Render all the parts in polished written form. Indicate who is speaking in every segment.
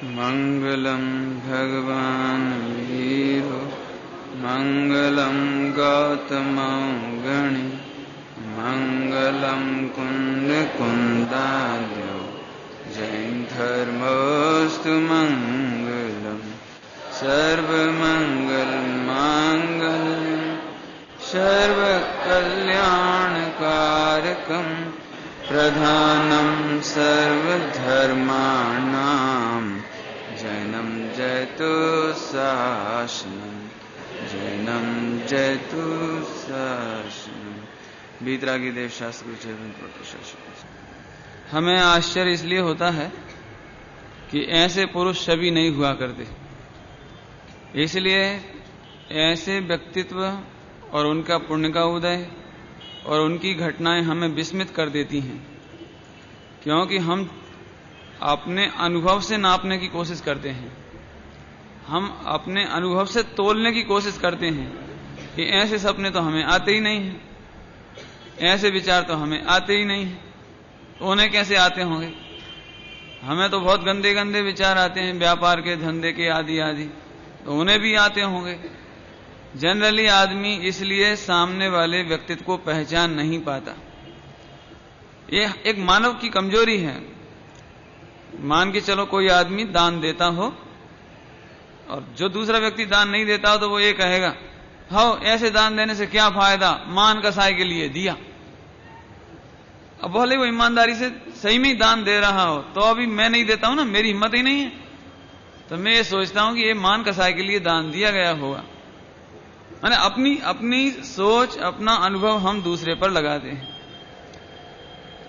Speaker 1: मंगलम भगवान वीरो मंगलम गौतम गणि मंगलम कुंद कुंदाद्यो जैन धर्मोस्तु मंगलम सर्वमंगल मांगल्यम सर्वकल्याणकारकम प्रधानम सर्वधर्माणां जैनम जयतु शासनम जैनम जयतु शासनम। बीतरागी देव शास्त्र हमें आश्चर्य इसलिए होता है कि ऐसे पुरुष सभी नहीं हुआ करते, इसलिए ऐसे व्यक्तित्व और उनका पुण्य का उदय और उनकी घटनाएं हमें विस्मित कर देती हैं, क्योंकि हम अपने अनुभव से नापने की कोशिश करते हैं, हम अपने अनुभव से तोलने की कोशिश करते हैं कि ऐसे सपने तो हमें आते ही नहीं हैं, ऐसे विचार तो हमें आते ही नहीं हैं, तो उन्हें कैसे आते होंगे। हमें तो बहुत गंदे गंदे विचार आते हैं, व्यापार के, धंधे के, आदि आदि, तो उन्हें भी आते होंगे। जनरली आदमी इसलिए सामने वाले व्यक्तित्व को पहचान नहीं पाता। ये एक मानव की कमजोरी है। मान के चलो कोई आदमी दान देता हो और जो दूसरा व्यक्ति दान नहीं देता हो तो वो ये कहेगा, हो ऐसे दान देने से क्या फायदा, मान कसाई के लिए दिया। अब भले वो ईमानदारी से सही में ही दान दे रहा हो तो अभी मैं नहीं देता हूं ना, मेरी हिम्मत ही नहीं है, तो मैं ये सोचता हूं कि ये मान कसाई के लिए दान दिया गया होगा। माने अपनी सोच, अपना अनुभव हम दूसरे पर लगाते हैं।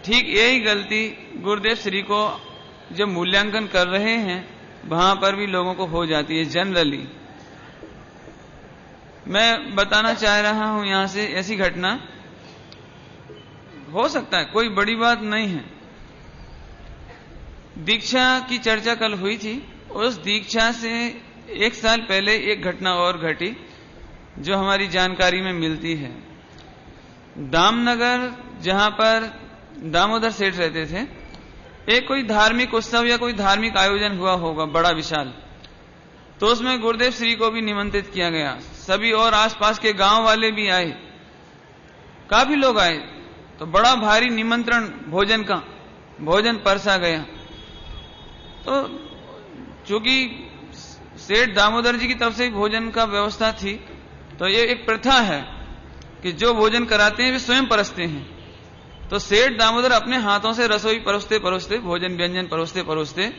Speaker 1: ठीक यही गलती गुरुदेव श्री को जब मूल्यांकन कर रहे हैं वहां पर भी लोगों को हो जाती है जनरली। मैं बताना चाह रहा हूं यहां से ऐसी घटना, हो सकता है कोई बड़ी बात नहीं है। दीक्षा की चर्चा कल हुई थी, उस दीक्षा से एक साल पहले एक घटना और घटी जो हमारी जानकारी में मिलती है। दामनगर, जहां पर दामोदर सेठ रहते थे, एक कोई धार्मिक उत्सव या कोई धार्मिक आयोजन हुआ होगा बड़ा विशाल, तो उसमें गुरुदेव श्री को भी निमंत्रित किया गया। सभी और आसपास के गांव वाले भी आए, काफी लोग आए, तो बड़ा भारी निमंत्रण भोजन का, भोजन परसा गया। तो चूंकि सेठ दामोदर जी की तरफ से भोजन का व्यवस्था थी, तो ये एक प्रथा है कि जो भोजन कराते हैं वे स्वयं परसते हैं। तो सेठ दामोदर अपने हाथों से रसोई परोसते परोसते, भोजन व्यंजन परोसते परोसते,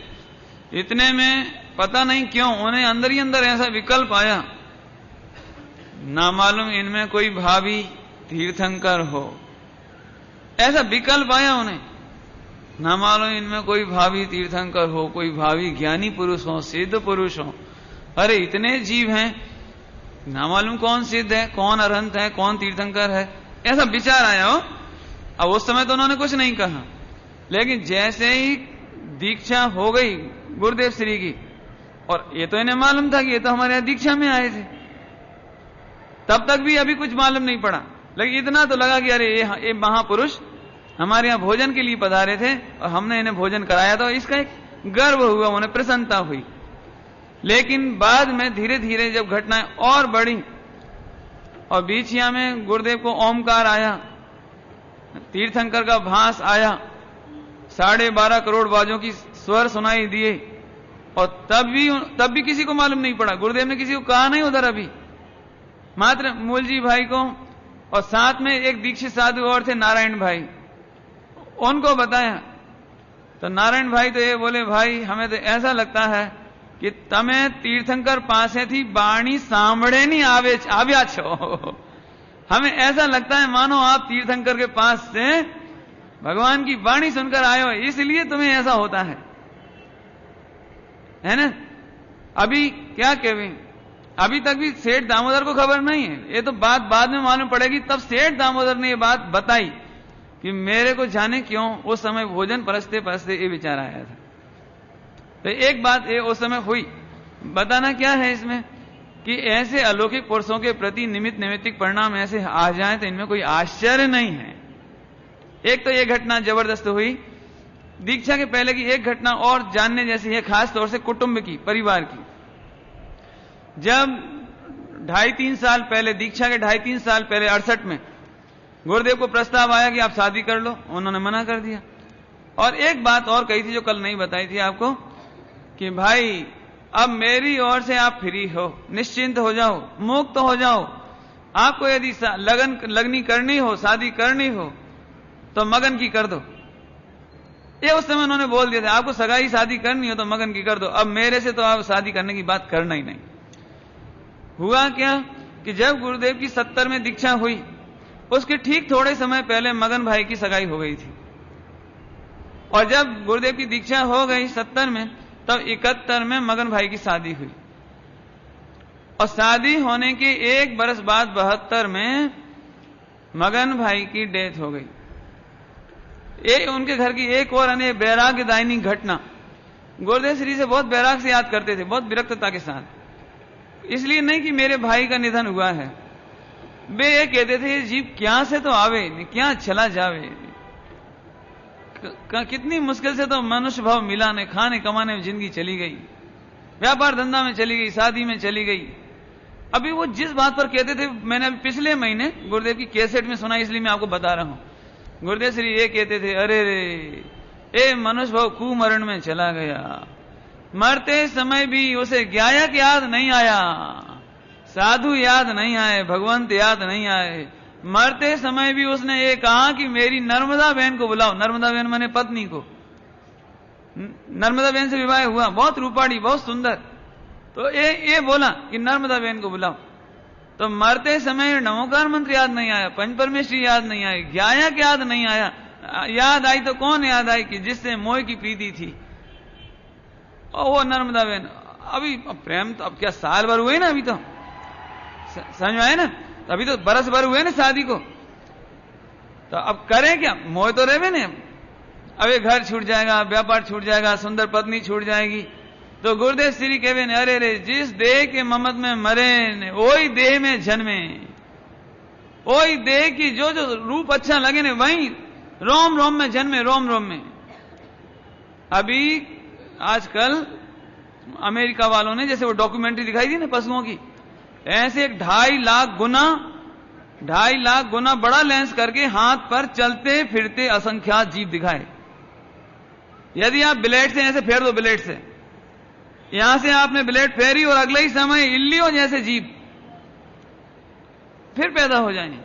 Speaker 1: इतने में पता नहीं क्यों उन्हें अंदर ही अंदर ऐसा विकल्प आया, ना मालूम इनमें कोई भावी तीर्थंकर हो, ऐसा विकल्प आया उन्हें, ना मालूम इनमें कोई भावी तीर्थंकर हो, कोई भावी ज्ञानी पुरुष हो, सिद्ध पुरुष हो। अरे इतने जीव हैं, ना मालूम कौन सिद्ध है, कौन अरहंत है, कौन तीर्थंकर है, ऐसा विचार आया हो। अब उस समय तो उन्होंने कुछ नहीं कहा, लेकिन जैसे ही दीक्षा हो गई गुरुदेव श्री की, और ये तो इन्हें मालूम था कि ये तो हमारे यहां दीक्षा में आए थे, तब तक भी अभी कुछ मालूम नहीं पड़ा, लेकिन इतना तो लगा कि अरे ये महापुरुष हमारे यहां भोजन के लिए पधारे थे और हमने इन्हें भोजन कराया, तो इसका एक गर्व हुआ, उन्हें प्रसन्नता हुई। लेकिन बाद में धीरे धीरे जब घटनाएं और बढ़ी और बीचिया में गुरुदेव को ओमकार आया, तीर्थंकर का भास आया, 12.5 करोड़ बाजों की स्वर सुनाई दिए, और तब भी किसी को मालूम नहीं पड़ा। गुरुदेव ने किसी को कहा नहीं उधर, अभी मात्र मूल जी भाई को और साथ में एक दीक्षित साधु और थे नारायण भाई, उनको बताया। तो नारायण भाई तो ये बोले, भाई हमें तो ऐसा लगता है कि तमें तीर्थंकर पासे थी बाणी सांभळे नहीं आव्या छो। हमें ऐसा लगता है मानो आप तीर्थंकर के पास से भगवान की वाणी सुनकर आए हो, इसलिए तुम्हें ऐसा होता है ना। अभी क्या कहें, अभी तक भी सेठ दामोदर को खबर नहीं है, ये तो बात बाद में मालूम पड़ेगी। तब सेठ दामोदर ने ये बात बताई कि मेरे को जाने क्यों उस समय भोजन परसते परसते ये विचार आया था। तो एक बात ये उस समय हुई, बताना क्या है इसमें कि ऐसे अलौकिक पुरुषों के प्रति निमित्त नैमित्तिक परिणाम ऐसे आ जाएं तो इनमें कोई आश्चर्य नहीं है। एक तो ये घटना जबरदस्त हुई दीक्षा के पहले की एक घटना और जानने जैसी है, खास तौर से कुटुंब की, परिवार की। जब 2.5-3 साल पहले, दीक्षा के 2.5-3 साल पहले 68 में गुरुदेव को प्रस्ताव आया कि आप शादी कर लो, उन्होंने मना कर दिया। और एक बात और कही थी जो कल नहीं बताई थी आपको, कि भाई अब मेरी ओर से आप फ्री हो, निश्चिंत हो जाओ, मुक्त हो जाओ। आपको यदि लगनी करनी हो, शादी करनी हो तो मगन की कर दो। ये उस समय उन्होंने बोल दिया था, आपको सगाई शादी करनी हो तो मगन की कर दो, अब मेरे से तो आप शादी करने की बात करना ही नहीं। हुआ क्या कि जब गुरुदेव की 70 में दीक्षा हुई, उसके ठीक थोड़े समय पहले मगन भाई की सगाई हो गई थी। और जब गुरुदेव की दीक्षा हो गई 70 में, तब 71 में मगन भाई की शादी हुई। और शादी होने के 1 बरस बाद 72 में मगन भाई की डेथ हो गई। ये उनके घर की एक और अन्य वैराग्यदायिनी घटना। गुरुदेव श्री से बहुत वैराग से याद करते थे, बहुत विरक्तता के साथ। इसलिए नहीं कि मेरे भाई का निधन हुआ है, वे ये कहते थे, जीव क्या से तो आवे, क्या चला जावे। कितनी मुश्किल से तो मनुष्य भाव मिला ने, खाने कमाने में जिंदगी चली गई, व्यापार धंधा में चली गई, शादी में चली गई। अभी वो जिस बात पर कहते थे, मैंने अभी पिछले महीने गुरुदेव की कैसेट में सुना, इसलिए मैं आपको बता रहा हूं। गुरुदेव श्री ये कहते थे, अरे रे, ए मनुष्य भाव कुमरण में चला गया, मरते समय भी उसे गायक याद नहीं आया, साधु याद नहीं आए, भगवंत याद नहीं आए। मरते समय भी उसने ये कहा कि मेरी नर्मदा बहन को बुलाओ। नर्मदा बहन माने पत्नी को। नर्मदा बहन से विवाह हुआ, बहुत रूपाड़ी, बहुत सुंदर। तो ये बोला कि नर्मदा बहन को बुलाओ। तो मरते समय नमोकार मंत्र याद नहीं आया, पंच परमेश्वरी याद नहीं आई, गायक याद नहीं आया। याद आई तो कौन याद आई कि जिससे मोह की प्रीति थी, और वो नर्मदा बहन। अभी प्रेम तो अब क्या साल भर हुए ना, अभी तो समझ में आए ना, अभी तो बरस भर हुए ना शादी को। तो अब करें क्या, मोह तो रहे ने। अब ये घर छूट जाएगा, व्यापार छूट जाएगा, सुंदर पत्नी छूट जाएगी। तो गुरुदेव श्री कहवे ने, अरे रे, जिस देह के ममत में मरे ने, वही देह में जन्मे। वही देह की जो जो रूप अच्छा लगे ने, वही रोम रोम में जन्मे, रोम रोम में। अभी आजकल अमेरिका वालों ने जैसे वो डॉक्यूमेंट्री दिखाई थी ना पशुओं की, ऐसे 2.5 लाख गुना बड़ा लेंस करके हाथ पर चलते फिरते असंख्यात जीव दिखाए। यदि आप ब्लेड से ऐसे फेर दो, ब्लेड से यहां से आपने ब्लेड फेरी और अगले ही समय इल्लियों जैसे जीव फिर पैदा हो जाएंगे।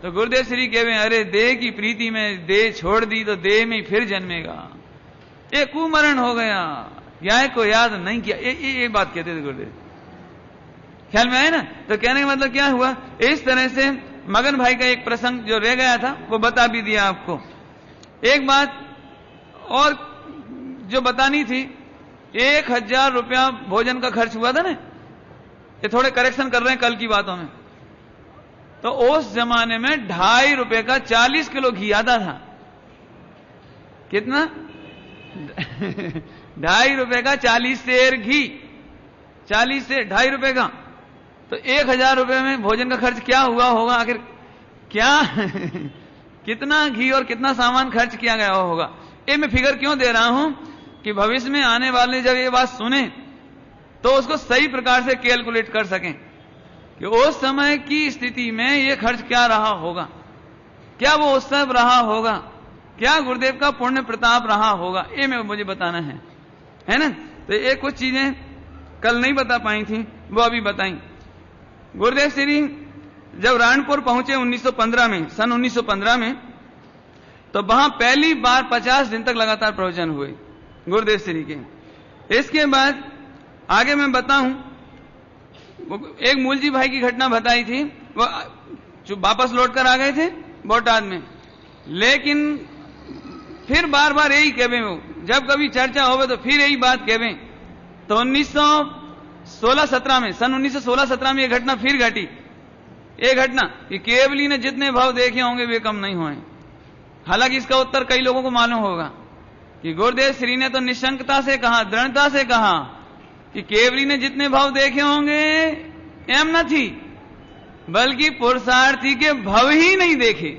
Speaker 1: तो गुरुदेव श्री कहवे, अरे देह की प्रीति में देह छोड़ दी तो देह में फिर जन्मेगा। ये कुमरण हो गया, गाय को याद नहीं किया। ये बात कहते थे गुरुदेव, ख्याल में आए ना। तो कहने का मतलब क्या हुआ, इस तरह से मगन भाई का एक प्रसंग जो रह गया था वो बता भी दिया आपको। एक बात और जो बतानी थी, 1000 रुपया भोजन का खर्च हुआ था ना, ये थोड़े करेक्शन कर रहे हैं कल की बातों में। तो उस जमाने में 2.5 रुपए का 40 किलो घी आता था। कितना? 2.5 रुपए का 40 सेर घी, 40 से 2.5 रुपए का। तो 1000 रुपए में भोजन का खर्च क्या हुआ होगा आखिर, क्या कितना घी और कितना सामान खर्च किया गया होगा। ये मैं फिगर क्यों दे रहा हूं कि भविष्य में आने वाले जब ये बात सुने तो उसको सही प्रकार से कैलकुलेट कर सकें कि उस समय की स्थिति में ये खर्च क्या रहा होगा, क्या वो उत्सव रहा होगा, क्या गुरुदेव का पुण्य प्रताप रहा होगा। ये मुझे बताना है ना। तो ये कुछ चीजें कल नहीं बता पाई थी, वो अभी बताई। गुरुदेव श्री जब राणपुर पहुंचे 1915 में, सन 1915 में, तो वहां पहली बार 50 दिन तक लगातार प्रवचन हुए गुरुदेव श्री के। इसके बाद आगे मैं बताऊं, एक मूलजी भाई की घटना बताई थी। वो जो वापस लौटकर आ गए थे बोटाद में, लेकिन फिर बार बार यही कहवे, वो जब कभी चर्चा होवे तो फिर यही बात कहवे। तो 1916-17 में, सन 1916-17 में ये घटना फिर घटी। ये घटना कि केवली ने जितने भाव देखे होंगे वे कम नहीं हुए। हालांकि इसका उत्तर कई लोगों को मालूम होगा कि गुरुदेव श्री ने तो निशंकता से कहा, दृढ़ता से कहा कि केवली ने जितने भाव देखे होंगे एम न थी, बल्कि पुरुषार्थी के भाव ही नहीं देखे।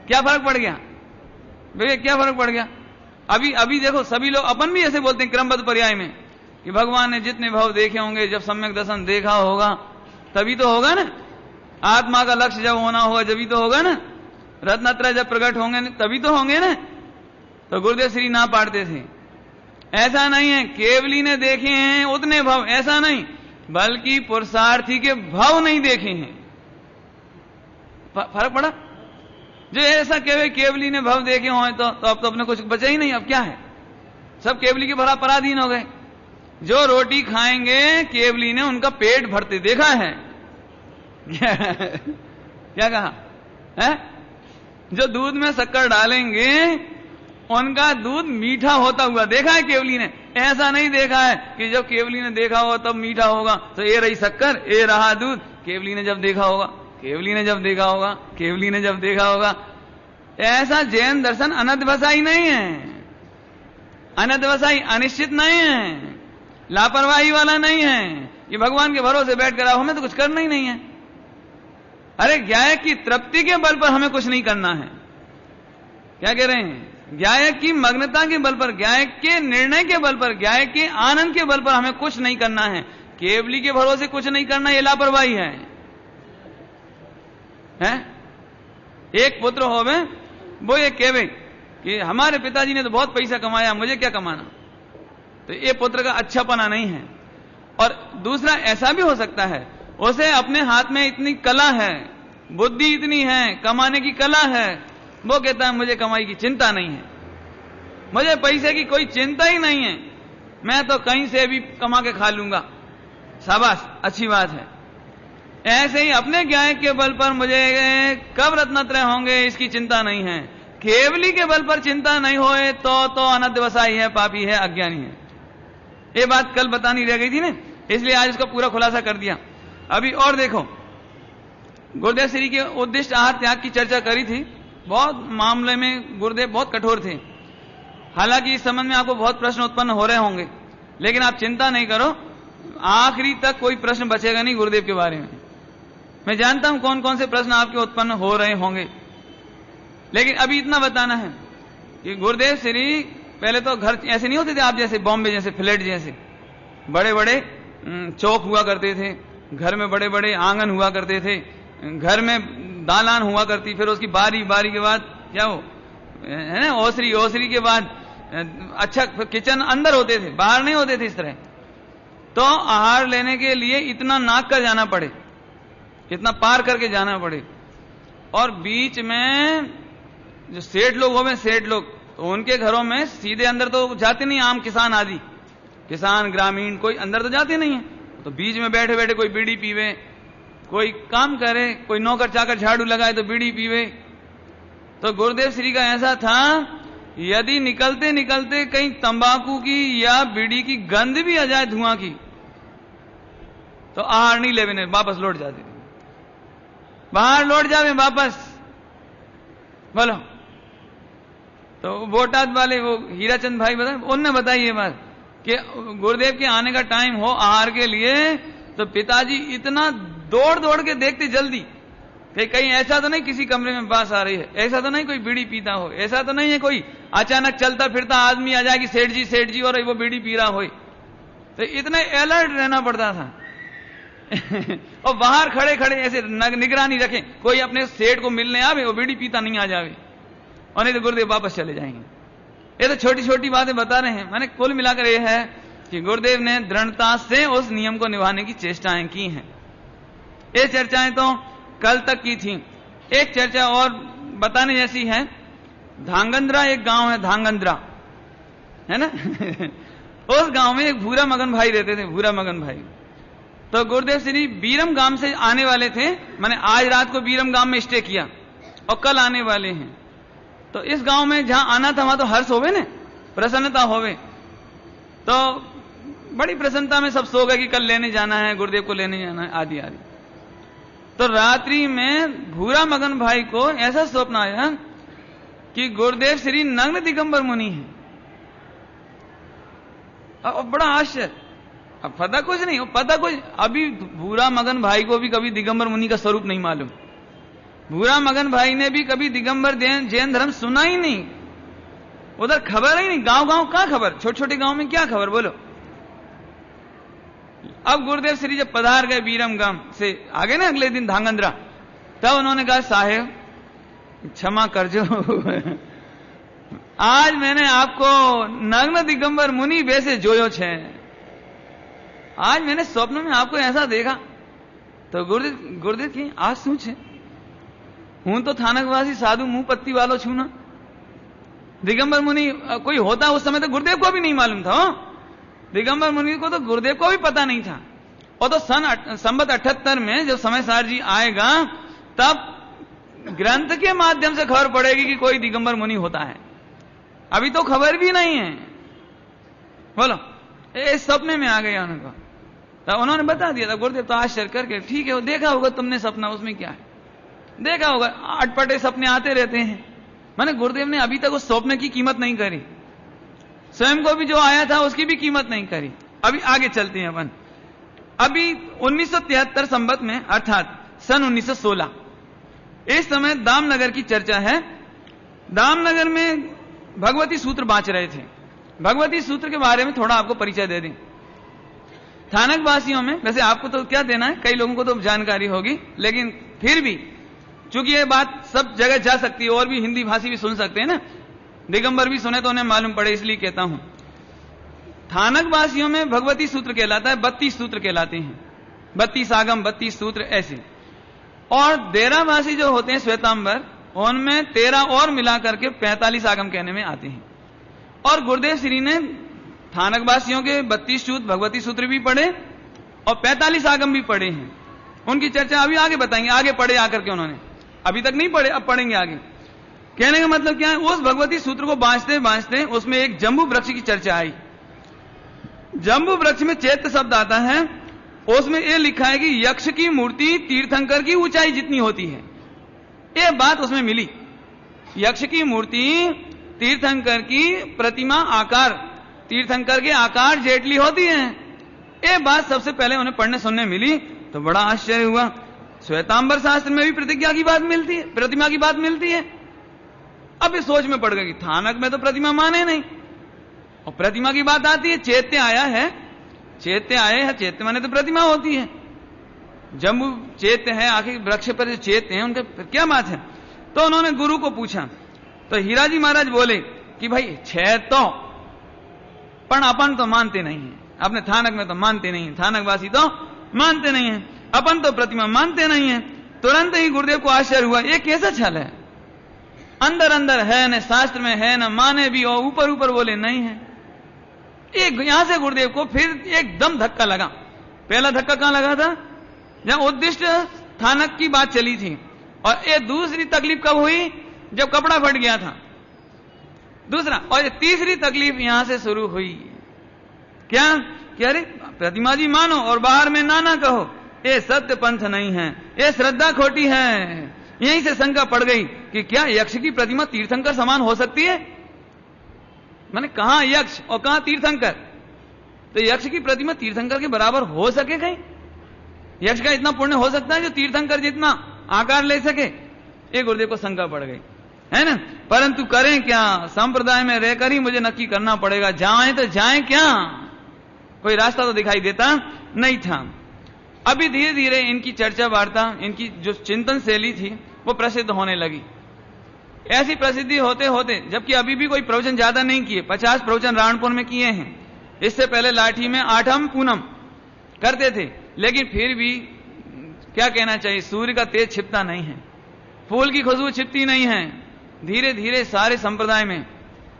Speaker 1: क्या फर्क पड़ गया भैया, क्या फर्क पड़ गया? अभी देखो सभी लोग, अपन भी ऐसे बोलते हैं क्रमबद्ध पर्याय में कि भगवान ने जितने भाव देखे होंगे, जब सम्यक दर्शन देखा होगा तभी तो होगा ना, आत्मा का लक्ष्य जब होना होगा जभी तो होगा ना, रत्नत्रय जब प्रकट होंगे तभी तो होंगे ना। तो गुरुदेव श्री ना पाड़ते थे, ऐसा नहीं है केवली ने देखे हैं उतने भाव, ऐसा नहीं, बल्कि पुरुषार्थी के भाव नहीं देखे हैं। फर्क पड़ा? जो ऐसा कहे केवली ने भाव देखे हो तो अब तो अपने कुछ बचा ही नहीं, अब क्या है, सब केवली के भरा पराधीन हो गए। जो रोटी खाएंगे केवली ने उनका पेट भरते देखा है क्या कहा है? जो दूध में शक्कर डालेंगे उनका दूध मीठा होता हुआ देखा है केवली ने, ऐसा नहीं देखा है कि जब केवली ने देखा हो तब मीठा होगा, तो ये रही शक्कर, ये रहा दूध, केवली ने जब देखा होगा, केवली ने जब देखा होगा, केवली ने जब देखा होगा। ऐसा जैन दर्शन अनध्यवसायी नहीं है, अनध्यवसायी अनिश्चित नहीं है, लापरवाही वाला नहीं है कि भगवान के भरोसे बैठ कर हमें तो कुछ करना ही नहीं है। अरे गायक की तृप्ति के बल पर हमें कुछ नहीं करना है। क्या कह रहे हैं? गायक की मग्नता के बल पर, गायक के निर्णय के बल पर, गायक के आनंद के बल पर हमें कुछ नहीं करना है। केवली के भरोसे कुछ नहीं करना, ये लापरवाही है? एक पुत्र होवे वो ये कहे कि हमारे पिताजी ने तो बहुत पैसा कमाया, मुझे क्या कमाना, तो ये पुत्र का अच्छापना नहीं है। और दूसरा ऐसा भी हो सकता है उसे अपने हाथ में इतनी कला है, बुद्धि इतनी है, कमाने की कला है, वो कहता है मुझे कमाई की चिंता नहीं है, मुझे पैसे की कोई चिंता ही नहीं है, मैं तो कहीं से भी कमा के खा लूंगा, शाबाश, अच्छी बात है। ऐसे ही अपने गायक के बल पर मुझे कब रत्नत्रय होंगे इसकी चिंता नहीं है। केवली के बल पर चिंता नहीं होए तो अनध्यवसायी है, पापी है, अज्ञानी है। ये बात कल बतानी रह गई थी ना, इसलिए आज इसका पूरा खुलासा कर दिया। अभी और देखो, गुरुदेव श्री के उद्दिष्ट आहार त्याग की चर्चा करी थी। बहुत मामले में गुरुदेव बहुत कठोर थे। हालांकि इस संबंध में आपको बहुत प्रश्न उत्पन्न हो रहे होंगे, लेकिन आप चिंता नहीं करो, आखिरी तक कोई प्रश्न बचेगा नहीं गुरुदेव के बारे में। मैं जानता हूं कौन कौन से प्रश्न आपके उत्पन्न हो रहे होंगे, लेकिन अभी इतना बताना है कि गुरुदेव श्री पहले तो घर ऐसे नहीं होते थे आप जैसे, बॉम्बे जैसे, फ्लैट जैसे, बड़े बड़े चौक हुआ करते थे, घर में बड़े बड़े आंगन हुआ करते थे, घर में दालान हुआ करती, फिर उसकी बारी के बाद क्या हो है ना, ओसरी के बाद अच्छा किचन अंदर होते थे, बाहर नहीं होते थे इस तरह। तो आहार लेने के लिए इतना नाक कर जाना पड़े, इतना पार करके जाना पड़े। और बीच में जो सेठ लोग हो, सेठ लोग, तो उनके घरों में सीधे अंदर तो जाते नहीं, आम किसान आदि, किसान ग्रामीण कोई अंदर तो जाते नहीं है, तो बीच में बैठे बैठे कोई बीड़ी पीवे, कोई काम करे, कोई नौकर चाकर झाड़ू लगाए तो बीड़ी पीवे। तो गुरुदेव श्री का ऐसा था, यदि निकलते निकलते कहीं तंबाकू की या बीड़ी की गंध भी आ जाए, धुआं की, तो आहार नहीं लेवे, वापस लौट जाते, बाहर लौट जावे वापस। बोलो, तो बोटाद वाले वो हीराचंद भाई बताए, उनने बताई ये बात कि गुरुदेव के आने का टाइम हो आहार के लिए, तो पिताजी इतना दौड़ दौड़ के देखते जल्दी कि कहीं ऐसा तो नहीं किसी कमरे में बास आ रही है, ऐसा तो नहीं कोई बीड़ी पीता हो, ऐसा तो नहीं है कोई अचानक चलता फिरता आदमी आ जाए कि सेठ जी और वो बीड़ी पी रहा हो। तो इतने अलर्ट रहना पड़ता था और बाहर खड़े खड़े ऐसे निगरानी रखें, कोई अपने सेठ को मिलने आवे, वो बीड़ी पीता नहीं आ जावे, और नहीं तो गुरुदेव वापस चले जाएंगे। ये तो छोटी छोटी बातें बता रहे हैं। मैंने कुल मिलाकर यह है कि गुरुदेव ने दृढ़ता से उस नियम को निभाने की चेष्टाएं की हैं। ये चर्चाएं तो कल तक की थी। एक चर्चा और बताने जैसी है। धांगंद्रा एक गांव है, धांगंद्रा है ना उस गांव में एक भूरा मगन भाई रहते थे, भूरा मगन भाई। तो गुरुदेव श्री बीरम गांव से आने वाले थे, मैंने आज रात को बीरम गांव में स्टे किया और कल आने वाले हैं। तो इस गांव में जहां आना था वहां तो हर्ष होवे ने, प्रसन्नता होवे, तो बड़ी प्रसन्नता में सब सो गए कि कल लेने जाना है, गुरुदेव को लेने जाना है, आदि आदि। तो रात्रि में भूरा मगन भाई को ऐसा स्वप्न आया कि गुरुदेव श्री नग्न दिगंबर मुनि है। अब बड़ा आश्चर्य, अब पता कुछ नहीं, पता कुछ, अभी भूरा मगन भाई को भी कभी दिगंबर मुनि का स्वरूप नहीं मालूम। भूरा मगन भाई ने भी कभी दिगंबर जैन धर्म सुना ही नहीं। उधर खबर ही नहीं, गांव गांव कहां खबर, छोटे छोटे गांव में क्या खबर बोलो। अब गुरुदेव श्री जब पधार गए बीरमगाम से आगे ना अगले दिन धांगंद्रा, तब उन्होंने कहा साहेब क्षमा कर जो आज मैंने आपको नग्न दिगंबर मुनि वैसे जोयो छे, आज मैंने स्वप्न में आपको ऐसा देखा। तो गुरुदेव की आज शू छे, हूं तो थानकवासी साधु मुंह पत्ती वालो छू ना, दिगंबर मुनि कोई होता उस समय तो गुरुदेव को भी नहीं मालूम था। दिगंबर मुनि को तो गुरुदेव को भी पता नहीं था। और तो संवत 78 में जब समयसार जी आएगा तब ग्रंथ के माध्यम से खबर पड़ेगी कि कोई दिगंबर मुनि होता है, अभी तो खबर भी नहीं है। बोलो, इस सपने में आ गया उनको, तो उन्होंने बता दिया था। गुरुदेव तो आश्चर्य करके, ठीक है वो देखा होगा तुमने सपना, उसमें क्या है, देखा होगा, अटपटे सपने आते रहते हैं। माने गुरुदेव ने अभी तक उस स्वप्न की कीमत नहीं करी, स्वयं को भी जो आया था उसकी भी कीमत नहीं करी। अभी आगे चलते हैं अपन। अभी 1973 संवत में अर्थात सन 1916, इस समय दामनगर की चर्चा है। दामनगर में भगवती सूत्र बांच रहे थे। भगवती सूत्र के बारे में थोड़ा आपको परिचय दे दें। थानक वासियों में, वैसे आपको तो क्या देना है, कई लोगों को तो जानकारी होगी, लेकिन फिर भी चूंकि ये बात सब जगह जा सकती है और भी हिंदी भाषी भी सुन सकते हैं ना, दिगंबर भी सुने तो उन्हें मालूम पड़े, इसलिए कहता हूं। थानक वासियों में भगवती सूत्र कहलाता है, 32 सूत्र कहलाते हैं, 32 आगम 32 सूत्र ऐसे। और देरावासी जो होते हैं श्वेतांबर, उनमें 13 और मिलाकर के 45 आगम कहने में आते हैं। और गुरुदेव श्री ने थानकवासियों के 32 सूत्र भगवती सूत्र भी पढ़े और 45 आगम भी पढ़े हैं। उनकी चर्चा अभी आगे बताएंगे, आगे पढ़े आकर के उन्होंने, अभी तक नहीं पढ़े, अब पढ़ेंगे आगे। कहने का मतलब क्या है, उस भगवती सूत्र को बांचते बांचते उसमें एक जम्बू वृक्ष की चर्चा आई। जम्बू वृक्ष में चैत्य शब्द आता है, उसमें यह लिखा है कि यक्ष की मूर्ति तीर्थंकर की ऊंचाई जितनी होती है। यह बात उसमें मिली, यक्ष की मूर्ति तीर्थंकर की प्रतिमा आकार, तीर्थंकर के आकार जेटली होती है। यह बात सबसे पहले उन्हें पढ़ने सुनने मिली तो बड़ा आश्चर्य हुआ। श्वेतांबर शास्त्र में भी प्रतिज्ञा की बात मिलती है, प्रतिमा की बात मिलती है। अब इस सोच में पड़ गई, थानक में तो प्रतिमा माने नहीं, और प्रतिमा की बात आती है, चैत्य आया है, चैत्य आए हैं, चैत्य माने तो प्रतिमा होती है। जम्बू चैत्य है, आखिर वृक्ष पर जो चैत्य है उनका क्या बात है। तो उन्होंने गुरु को पूछा, तो हीराजी महाराज बोले कि भाई छह तो, पर अपन तो मानते नहीं है, अपने थानक में तो मानते नहीं है, थानकवासी तो मानते नहीं है, अपन तो प्रतिमा मानते नहीं है। तुरंत ही गुरुदेव को आश्चर्य हुआ, ये कैसा छल है, अंदर अंदर है न शास्त्र में है न माने भी, और ऊपर ऊपर बोले नहीं है। एक यहां से गुरुदेव को फिर एकदम धक्का लगा। पहला धक्का कहां लगा था, जब उद्दिष्ट थानक की बात चली थी, और ये दूसरी तकलीफ कब हुई, जब कपड़ा फट गया था दूसरा, और ये तीसरी तकलीफ यहां से शुरू हुई। क्या कि अरे प्रतिमा जी मानो और बाहर में ना कहो, ये सत्य पंथ नहीं है, ये श्रद्धा खोटी है। यहीं से शंका पड़ गई कि क्या यक्ष की प्रतिमा तीर्थंकर समान हो सकती है। मैंने कहा यक्ष और कहा तीर्थंकर, तो यक्ष की प्रतिमा तीर्थंकर के बराबर हो सके कहीं, यक्ष का इतना पुण्य हो सकता है जो तीर्थंकर जितना आकार ले सके। ये गुरुदेव को शंका पड़ गई, है ना। परंतु करें क्या, संप्रदाय में रहकर ही मुझे नक्की करना पड़ेगा, जाएं तो जाएं क्या, कोई रास्ता तो दिखाई देता नहीं था। अभी धीरे धीरे इनकी चर्चा वार्ता, इनकी जो चिंतन शैली थी वो प्रसिद्ध होने लगी। ऐसी प्रसिद्धि होते होते, जबकि अभी भी कोई प्रवचन ज्यादा नहीं किए, 50 प्रवचन राणपुर में किए हैं, इससे पहले लाठी में आठम पूनम करते थे, लेकिन फिर भी क्या कहना चाहिए, सूर्य का तेज छिपता नहीं है, फूल की खुशबू छिपती नहीं है। धीरे धीरे सारे संप्रदाय में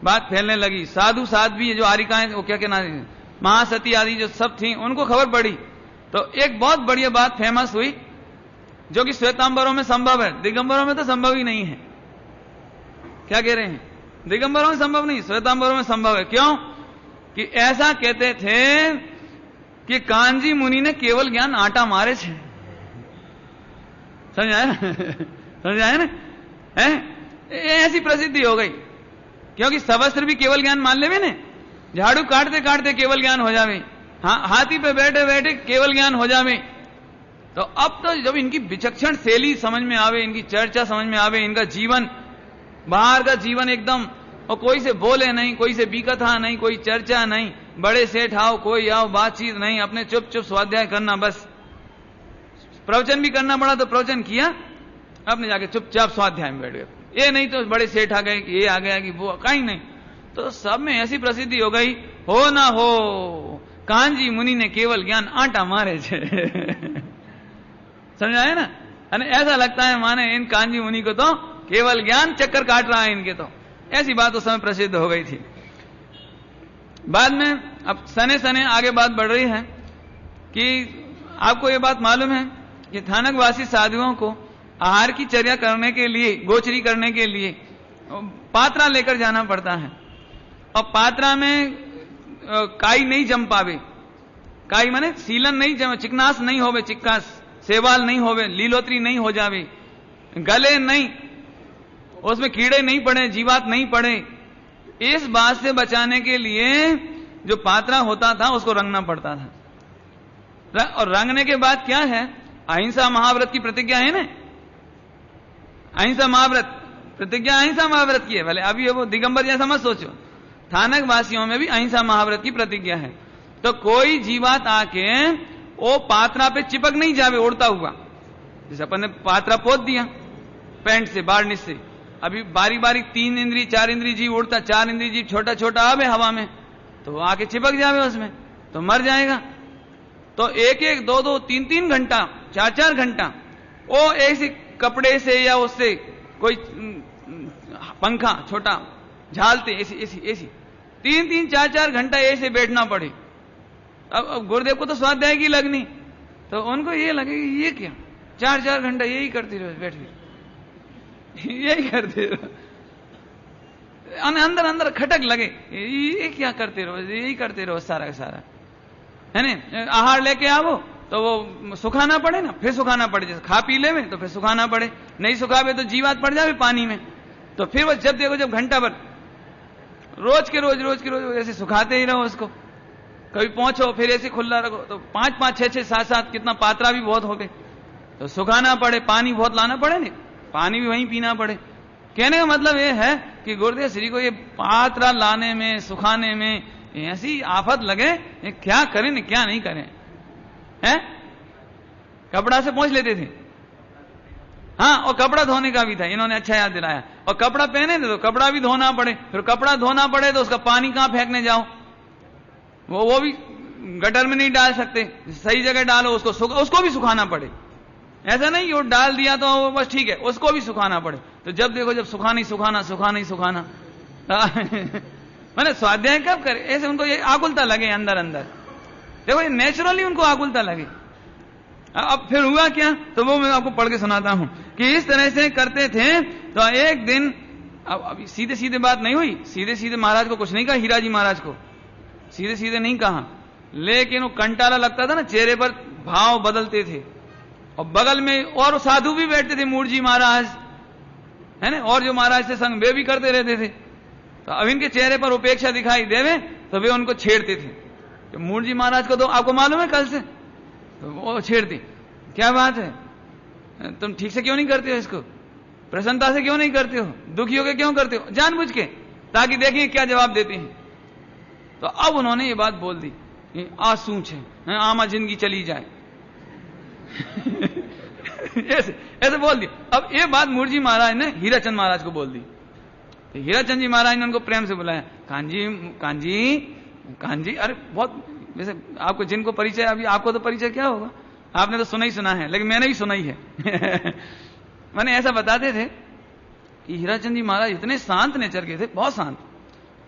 Speaker 1: बात फैलने लगी। साधु साध भी जो आरिकाएं, वो क्या कहना है, महासती आदि जो सब थी, उनको खबर पड़ी तो एक बहुत बढ़िया बात फेमस हुई, जो कि श्वेतांबरों में संभव है, दिगंबरों में तो संभव ही नहीं है। क्या कह रहे हैं, दिगंबरों में संभव नहीं, श्वेतांबरों में संभव है। क्यों कि ऐसा कहते थे कि कांजी मुनि ने केवल ज्ञान आटा मारे छे। समझाया ना, समझाया ना, ऐसी प्रसिद्धि हो गई। क्योंकि सवस्त्र भी केवल ज्ञान मान लेवे ने, झाड़ू काटते काटते केवल ज्ञान हो जावे, हाथी पे बैठे बैठे केवल ज्ञान हो जावे। तो अब तो जब इनकी विचक्षण शैली समझ में आवे, इनकी चर्चा समझ में आवे, इनका जीवन, बाहर का जीवन एकदम और कोई से बोले नहीं, कोई से बीकथा नहीं, कोई चर्चा नहीं, बड़े सेठ आओ कोई आओ, बातचीत नहीं, अपने चुप चुप स्वाध्याय करना बस। प्रवचन भी करना पड़ा तो प्रवचन किया, अपने जाके चुपचाप स्वाध्याय में बैठ गए। ये नहीं तो बड़े सेठ आ गए कि ये आ गया कि वो, कहीं नहीं। तो सब में ऐसी प्रसिद्धि हो गई, हो ना हो कांजी मुनि ने केवल ज्ञान आटा मारे छे। समझ आए ना? अरे ऐसा लगता है माने इन कांजी मुनि को तो केवल ज्ञान चक्कर काट रहा है इनके, तो ऐसी बात उस समय प्रसिद्ध हो गई थी। बाद में अब सने सने आगे बात बढ़ रही है कि आपको ये बात मालूम है कि थानकवासी साधुओं को आहार की चर्या करने के लिए, गोचरी करने के लिए पात्रा लेकर जाना पड़ता है, और पात्रा में काई नहीं जम पावे। काई माने सीलन नहीं जम, चिकनास नहीं होवे, चिक्कास सेवाल नहीं होवे, लीलोत्री नहीं हो जावे, गले नहीं, उसमें कीड़े नहीं पड़े, जीवात नहीं पड़े। इस बात से बचाने के लिए जो पात्रा होता था उसको रंगना पड़ता था। और रंगने के बाद क्या है, अहिंसा महाव्रत की प्रतिज्ञा है ना, अहिंसा महाव्रत प्रतिज्ञा अहिंसा महाव्रत की है। भले अभी वो दिगंबर जैसा मत सोचो, थानक वासियों में भी अहिंसा महाव्रत की प्रतिज्ञा है। तो कोई जीवात आके वो पात्रा पे चिपक नहीं जावे उड़ता हुआ। जैसे अपन ने पात्रा पोत दिया पैंट से, बार्निश से, अभी बारी बारी 3 इंद्री 4 इंद्री जीव उड़ता, 4 इंद्री जीव छोटा छोटा आवे हवा में, तो वो आके चिपक जावे उसमें तो मर जाएगा। तो 1-1, 2-2, 3-3 घंटा, 4-4 घंटा वो ऐसे कपड़े से या उससे कोई पंखा छोटा झालते ऐसी ऐसी ऐसी 3-3, 4-4 घंटा ऐसे बैठना पड़े। अब गुरुदेव को तो स्वाध्याय की लगनी, तो उनको ये लगे ये क्या 4-4 घंटा यही करती रहो, बैठ यही करते रहो, अंदर अंदर खटक लगे ये क्या करते रहो, यही करते रहो सारा का सारा, है ना। आहार लेके आवो तो वो सुखाना पड़े ना, फिर सुखाना पड़े, जैसे खा पी ले में तो फिर सुखाना पड़े, नहीं सुखावे तो जीवात पड़ जावे पानी में, तो फिर वो जब देखो जब घंटा भर रोज के रोज ऐसे सुखाते ही रहो उसको, कभी पहुंचो फिर ऐसे खुला रखो, तो 5-5, 6-6, 7-7 कितना पात्रा भी बहुत हो गए, तो सुखाना पड़े, पानी बहुत लाना पड़े ना, पानी भी वहीं पीना पड़े। कहने का मतलब ये है कि गुरुदेव श्री को ये पात्रा लाने में, सुखाने में ऐसी आफत लगे, ये क्या करें न क्या नहीं करें, है? कपड़ा से पहुंच लेते थे, हाँ, और कपड़ा धोने का भी था, इन्होंने अच्छा याद दिलाया। और कपड़ा पहने थे तो कपड़ा भी धोना पड़े, फिर कपड़ा धोना पड़े तो उसका पानी कहां फेंकने जाओ, वो भी गटर में नहीं डाल सकते, सही जगह डालो उसको भी सुखाना पड़े। ऐसा नहीं वो डाल दिया तो वो बस ठीक है, उसको भी सुखाना पड़े। तो जब देखो जब सुखाना ही सुखाना मैंने स्वाध्याय कब करे, ऐसे उनको ये आकुलता लगे अंदर अंदर, देखो ये नेचुरली उनको आकुलता लगे। अब फिर हुआ क्या, तो वो मैं आपको पढ़ के सुनाता हूं कि इस तरह से करते थे। तो एक दिन, अब सीधे सीधे बात नहीं हुई, सीधे सीधे महाराज को कुछ नहीं कहा, हीरा जी महाराज को सीधे सीधे नहीं कहा, लेकिन वो कंटाला लगता था ना, चेहरे पर भाव बदलते थे। और बगल में और साधु भी बैठते थे, मूर्जी महाराज है ना, और जो महाराज से संग वे भी करते रहते थे। तो अब इनके चेहरे पर उपेक्षा दिखाई देवे तो वे उनको छेड़ते थे। तो मूर्जी महाराज को तो आपको मालूम है कल से, तो वो छेड़ती, क्या बात है, तुम ठीक से क्यों नहीं करते हो इसको, प्रसन्नता से क्यों नहीं करते हो, दुखी होकर क्यों करते हो, जानबूझ के, ताकि देखिए क्या जवाब देते हैं। तो अब उन्होंने ये बात बोल दी, आसूच है, आमा जिंदगी चली जाए ऐसे बोल दिया। अब ये बात मूर्जी महाराज ने हीराचंद महाराज को बोल दी। तो हीराचंद जी महाराज ने उनको प्रेम से बुलाया, कांजी, अरे बहुत, वैसे आपको जिनको परिचय, अभी आपको तो परिचय क्या होगा, आपने तो सुना ही सुना है, लेकिन मैंने भी सुना ही है मैंने ऐसा बताते थे कि हीराचंद जी महाराज इतने शांत नेचर के थे, बहुत शांत,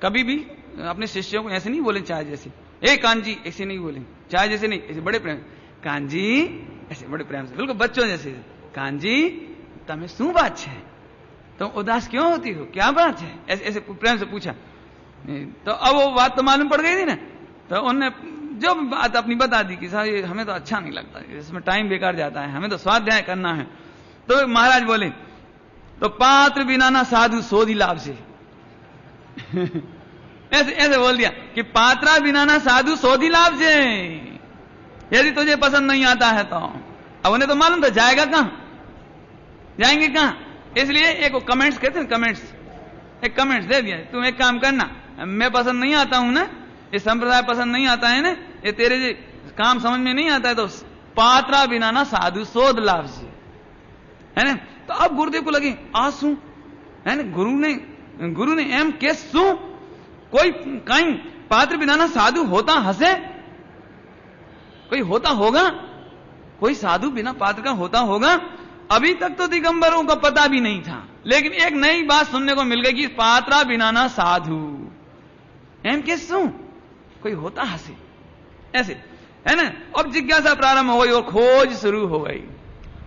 Speaker 1: कभी भी अपने शिष्यों को ऐसे नहीं बोले चाय जैसे, ए कांजी ऐसे नहीं बोले, चाय जैसे नहीं, ऐसे बड़े प्रेम, कांजी ऐसे बड़े प्रेम से, बिल्कुल बच्चों जैसे, कांजी तमें शू बात है, तुम उदास क्यों होती हो, क्या बात है, ऐसे ऐसे प्रेम से पूछा। तो अब वो बात तो मालूम पड़ गई थी ना, तो उन्होंने जो बात अपनी बता दी कि साहब ये हमें तो अच्छा नहीं लगता, इसमें टाइम बेकार जाता है, हमें तो स्वाध्याय करना है। तो महाराज बोले, तो पात्र बिना ना साधु सोधी लाभ से ऐसे ऐसे बोल दिया कि पात्रा बिना ना साधु सोधी लाभ से, यदि तुझे पसंद नहीं आता है तो। अब उन्हें तो मालूम था जाएगा कहां, जाएंगे कहां, इसलिए एक कमेंट्स कहते हैं, कमेंट्स एक कमेंट दे दिया, तुम एक काम करना, मैं पसंद नहीं आता हूं ना, ये संप्रदाय पसंद नहीं आता है ना, ये तेरे जो काम समझ में नहीं आता है, तो पात्रा बिना ना साधु शोध लाभ जी, है ना। तो अब गुरुदेव को लगे आ शू, है ना, गुरु ने एम के शू कोई कहीं पात्र बिना ना साधु होता हंसे, कोई होता होगा, कोई साधु बिना पात्र का होता होगा। अभी तक तो दिगंबरों का पता भी नहीं था, लेकिन एक नई बात सुनने को मिल गई कि पात्रा बिना ना साधु, एम के शू कोई होता हंसे, ऐसे, है ना। अब जिज्ञासा प्रारंभ हो गई और खोज शुरू हो गई।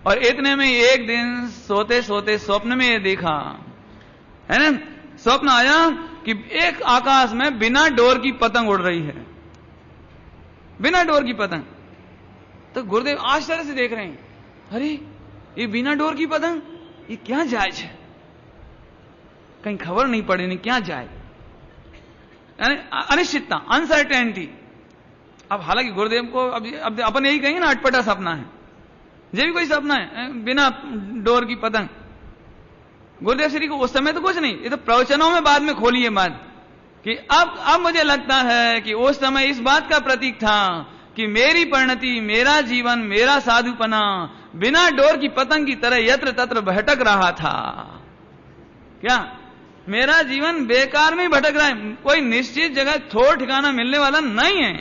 Speaker 1: और इतने में एक दिन सोते सोते स्वप्न में ये देखा, है ना, स्वप्न आया कि एक आकाश में बिना डोर की पतंग उड़ रही है, बिना डोर की पतंग। तो गुरुदेव आश्चर्य से देख रहे हैं, अरे ये बिना डोर की पतंग, ये क्या जायज है, कहीं खबर नहीं पड़ी, नहीं क्या जाए, अनिश्चितता, अनसर्टेनिटी। अब हालांकि गुरुदेव को अब अपन यही कहेंगे ना, अटपटा सपना है, ये भी कोई सपना है, बिना डोर की पतंग। गुरुदेव श्री को उस समय तो कुछ नहीं, ये तो प्रवचनों में बाद में खोली ये बात कि अब मुझे लगता है कि उस समय इस बात का प्रतीक था कि मेरी परिणति, मेरा जीवन, मेरा साधुपना बिना डोर की पतंग की तरह यत्र तत्र भटक रहा था। क्या मेरा जीवन बेकार में भटक रहा है, कोई निश्चित जगह ठोर ठिकाना मिलने वाला नहीं है।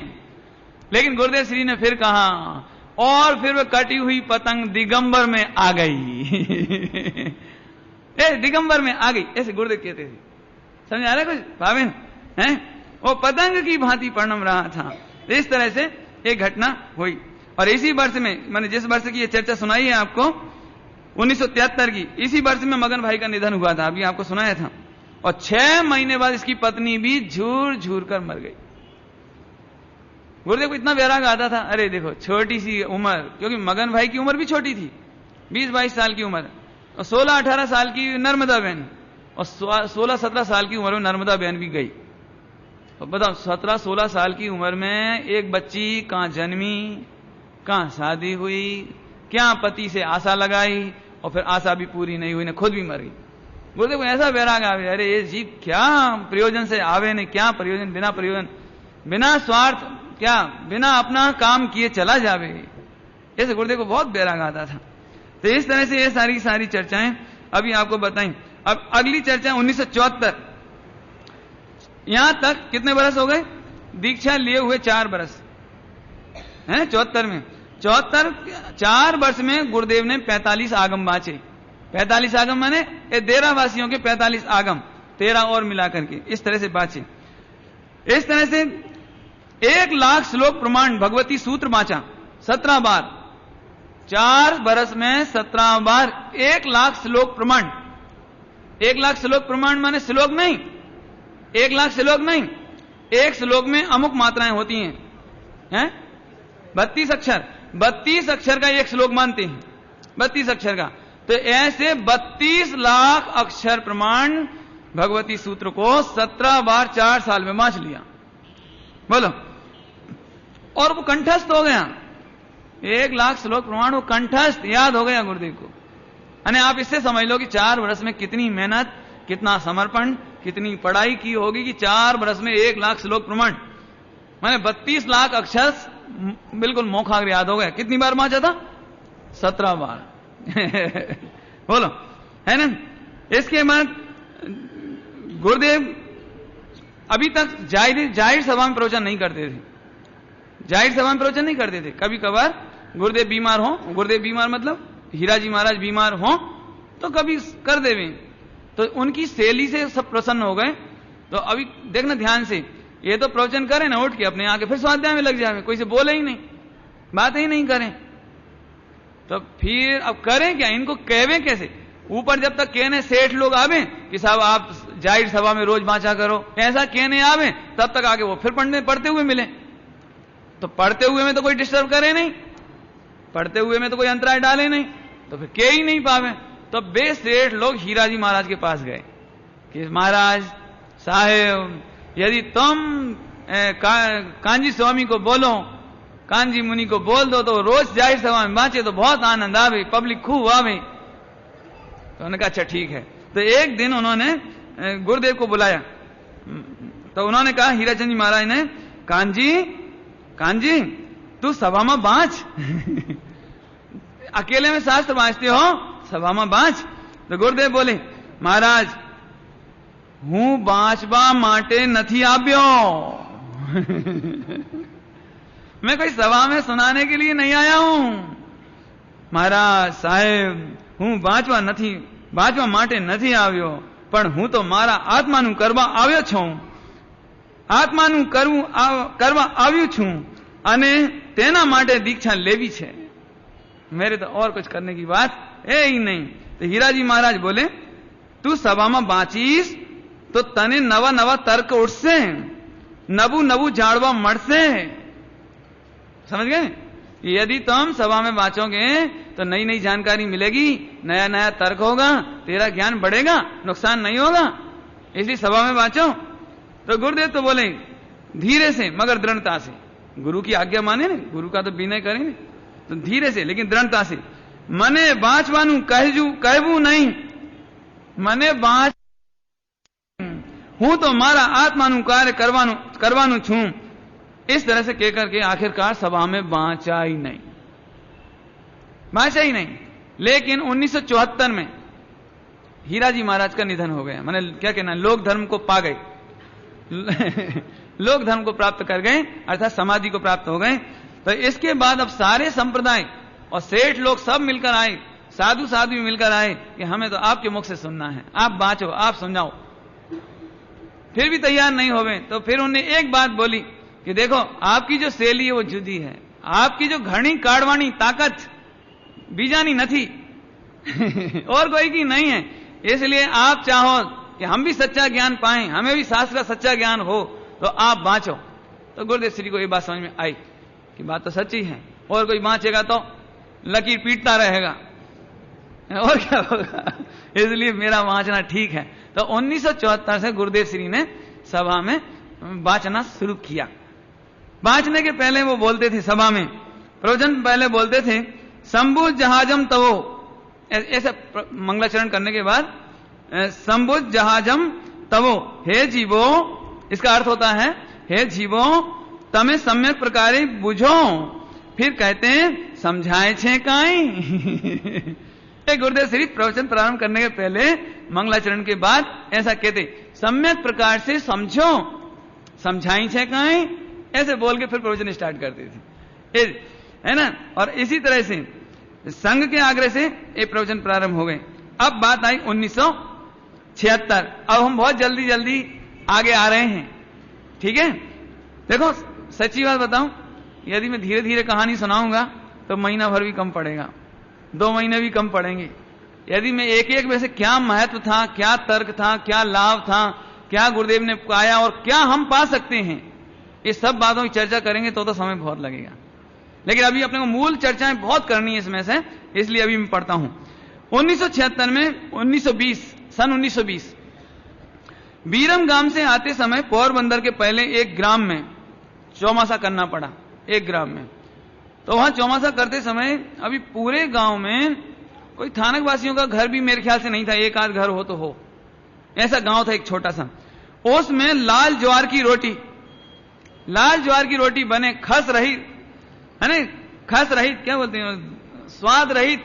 Speaker 1: लेकिन गुरुदेव श्री ने फिर कहा, और फिर वह कटी हुई पतंग दिगंबर में आ गई। दिगंबर में आ गई, ऐसे गुरुदेव कहते थे, समझ आ रहा है कुछ भाविन है, वो पतंग की भांति परिणम रहा था। इस तरह से एक घटना हुई। और इसी वर्ष में, मैंने जिस वर्ष की ये चर्चा सुनाई है आपको 1973 की, इसी वर्ष में मगन भाई का निधन हुआ था, अभी आपको सुनाया था। और 6 महीने बाद इसकी पत्नी भी झूर झूर कर मर गई। गुरुदेव को इतना वैराग आता था, अरे देखो छोटी सी उम्र, क्योंकि मगन भाई की उम्र भी छोटी थी, 20-22 साल की उम्र, और 16-18 साल की नर्मदा बहन, और 16-17 साल की उम्र में नर्मदा बहन भी गई। तो बताओ 17-16 साल की उम्र में एक बच्ची कहां जन्मी, कहां शादी हुई, क्या पति से आशा लगाई, और फिर आशा भी पूरी नहीं हुई, ने खुद भी मर गई। गुरुदेव को ऐसा वैराग आवे, अरे ये जीव क्या प्रयोजन से आवे ने, क्या प्रयोजन, बिना प्रयोजन, बिना स्वार्थ, क्या बिना अपना काम किए चला जावे, ऐसे गुरुदेव को बहुत वैराग आता था। तो इस तरह से ये सारी चर्चाएं अभी आपको बताएं। अब अगली चर्चा 1974, यहां तक कितने बरस हो गए, दीक्षा लिए हुए 4 बरस है 74 में, 4 वर्ष में गुरुदेव ने 45 आगम बांचे। 45 आगम माने डेरा वासियों के 45 आगम, 13 और मिलाकर के इस तरह से बांचे। इस तरह से 1 लाख श्लोक प्रमाण भगवती सूत्र बांचा 17 बार, 4 बरस में 17 बार 1 लाख श्लोक प्रमाण। 1 लाख श्लोक प्रमाण माने श्लोक नहीं, 1 लाख श्लोक नहीं, एक श्लोक में अमुक मात्राएं होती हैं, 32 अक्षर, 32 अक्षर का एक श्लोक मानते हैं, 32 अक्षर का। तो ऐसे 32 लाख अक्षर प्रमाण भगवती सूत्र को 17 बार 4 साल में बांच लिया, बोलो। और वो कंठस्थ हो गया, 1 लाख श्लोक प्रमाण वो कंठस्थ याद हो गया गुरुदेव को। यानी आप इससे समझ लो कि 4 वर्ष में कितनी मेहनत, कितना समर्पण, कितनी पढ़ाई की होगी कि 4 वर्ष में 1 लाख श्लोक प्रमाण माने 32 लाख अक्षर बिल्कुल मोखाग्र याद हो गया। कितनी बार बांचा था, 17 बार। बोलो, है ना। इसके बाद गुरुदेव अभी तक जाहिर सभा में प्रवचन नहीं करते थे, जाहिर सभा में प्रवचन नहीं करते थे। कभी कभार गुरुदेव बीमार हो, गुरुदेव बीमार मतलब हीरा जी महाराज बीमार हो तो कभी कर देवे, तो उनकी शैली से सब प्रसन्न हो गए। तो अभी देखना ध्यान से, ये तो प्रवचन करें ना उठ के अपने आके, फिर स्वाध्याय में लग जाए, कोई से बोले ही नहीं, बात ही नहीं करें, तो फिर अब करें क्या, इनको कहवे कैसे। ऊपर जब तक कहने सेठ लोग आवे कि साहब आप जाहिर सभा में रोज बांचा करो, ऐसा कहने आवे, तब तक आगे वो फिर पढ़ते हुए मिले। तो पढ़ते हुए में तो कोई डिस्टर्ब करे नहीं, पढ़ते हुए में तो कोई अंतराय डाले नहीं, तो फिर कह ही नहीं पावे। तो बे सेठ लोग हीरा जी महाराज के पास गए कि महाराज साहेब, यदि तुम कांजी स्वामी को बोलो, कांजी मुनि को बोल दो तो रोज जाहिर सभा में बांचे तो बहुत आनंद आवे, पब्लिक खूब आवे। तो उन्होंने कहा अच्छा ठीक है। तो एक दिन उन्होंने गुरुदेव को बुलाया। तो उन्होंने कहा, हीराचंद जी महाराज ने, कान जी तू सभा में बाँच अकेले में शास्त्र बाँचते हो, सभा में बाँच। तो गुरुदेव बोले, महाराज हूं बाँचवा माटे नहीं आव्यो मैं कोई सभा में सुनाने के लिए नहीं आया हूं। महाराज साहेब हूं बाँचवा माटे नहीं આવ્યો, પણ હું તો મારા આત્માનું કરવા આવ્યો છું, આત્માનું કરવા આવ્યું છું અને તેના માટે દીક્ષા લેવી છે। मेरे तो और कुछ करने की बात है ही नहीं। तो हीराजी महाराज बोले, तू सभा में बाँचीस तो तने नवा नवा तर्क उठसे, नबू जाड़वा मरसे। समझ गए? यदि तुम सभा में बाँचोगे तो नई नई जानकारी मिलेगी, नया नया तर्क होगा, तेरा ज्ञान बढ़ेगा, नुकसान नहीं होगा, इसलिए सभा में बाँचो। तो गुरुदेव तो बोले, धीरे से मगर दृढ़ता से, गुरु की आज्ञा माने ने, गुरु का तो विनय करें, तो धीरे से लेकिन दृढ़ता से, मने बाँचवानु कहवू नहीं, मने बाँच हूं तो मारा आत्मानु कार्य करवानु छू। इस तरह से कहकर के आखिरकार सभा में बाँचा ही नहीं। लेकिन 1974 में हीराजी महाराज का निधन हो गया। मैंने क्या कहना, लोक धर्म को पा गए लोक धर्म को प्राप्त कर गए, अर्थात समाधि को प्राप्त हो गए। तो इसके बाद अब सारे संप्रदाय और सेठ लोग सब मिलकर आए, साधु भी मिलकर आए कि हमें तो आपके मुख से सुनना है, आप बाँचो, आप समझाओ। फिर भी तैयार नहीं हो गए। तो फिर उन्होंने एक बात बोली कि देखो आपकी जो शैली है वो जुदी है, आपकी जो घनी काढ़वानी ताकत बीजानी नहीं और कोई की नहीं है, इसलिए आप चाहो कि हम भी सच्चा ज्ञान पाएं, हमें भी शास्त्र का सच्चा ज्ञान हो, तो आप बाँचो। तो गुरुदेव श्री को ये बात समझ में आई कि बात तो सच्ची है, और कोई बाँचेगा तो लकीर पीटता रहेगा और क्या होगा, इसलिए मेरा बाँचना ठीक है। तो 1974 से गुरुदेव श्री ने सभा में बाँचना शुरू किया। बाँचने के पहले वो बोलते थे सभा में, प्रवचन पहले बोलते थे, संबुज जहाजम तवो, ऐसा मंगलाचरण करने के बाद संबुज जहाजम तवो, हे जीवो, इसका अर्थ होता है हे जीवो तमे सम्यक प्रकारे बुझो। फिर कहते हैं समझाए छे काई गुरुदेव श्री प्रवचन प्रारंभ करने के पहले मंगलाचरण के बाद ऐसा कहते, सम्यक प्रकार से समझो, समझाई छे काई, ऐसे बोल के फिर प्रवचन स्टार्ट करते थे, है ना। और इसी तरह से संघ के आग्रह से ये प्रवचन प्रारंभ हो गए। अब बात आई 1976। अब हम बहुत जल्दी आगे आ रहे हैं, ठीक है। देखो सच्ची बात बताऊं, यदि मैं धीरे धीरे कहानी सुनाऊंगा तो महीना भर भी कम पड़ेगा, 2 महीने भी कम पड़ेंगे। यदि मैं एक में से क्या महत्व था, क्या तर्क था, क्या लाभ था, क्या गुरुदेव ने पाया और क्या हम पा सकते हैं, ये सब बातों की चर्चा करेंगे तो समय बहुत लगेगा। लेकिन अभी अपने को मूल चर्चाएं बहुत करनी है इसमें से, इसलिए अभी मैं पढ़ता हूं। 1976 में 1920 बीरम गांव से आते समय पोरबंदर के पहले एक ग्राम में चौमासा करना पड़ा, एक ग्राम में। तो वहां चौमासा करते समय अभी पूरे गांव में कोई थानक वासियों का घर भी मेरे ख्याल से नहीं था, एक आध घर हो तो हो, ऐसा गांव था एक छोटा सा। उसमें लाल ज्वार की रोटी बने, खस रहित, है ना, खस रहित क्या बोलते हैं, स्वाद रहित,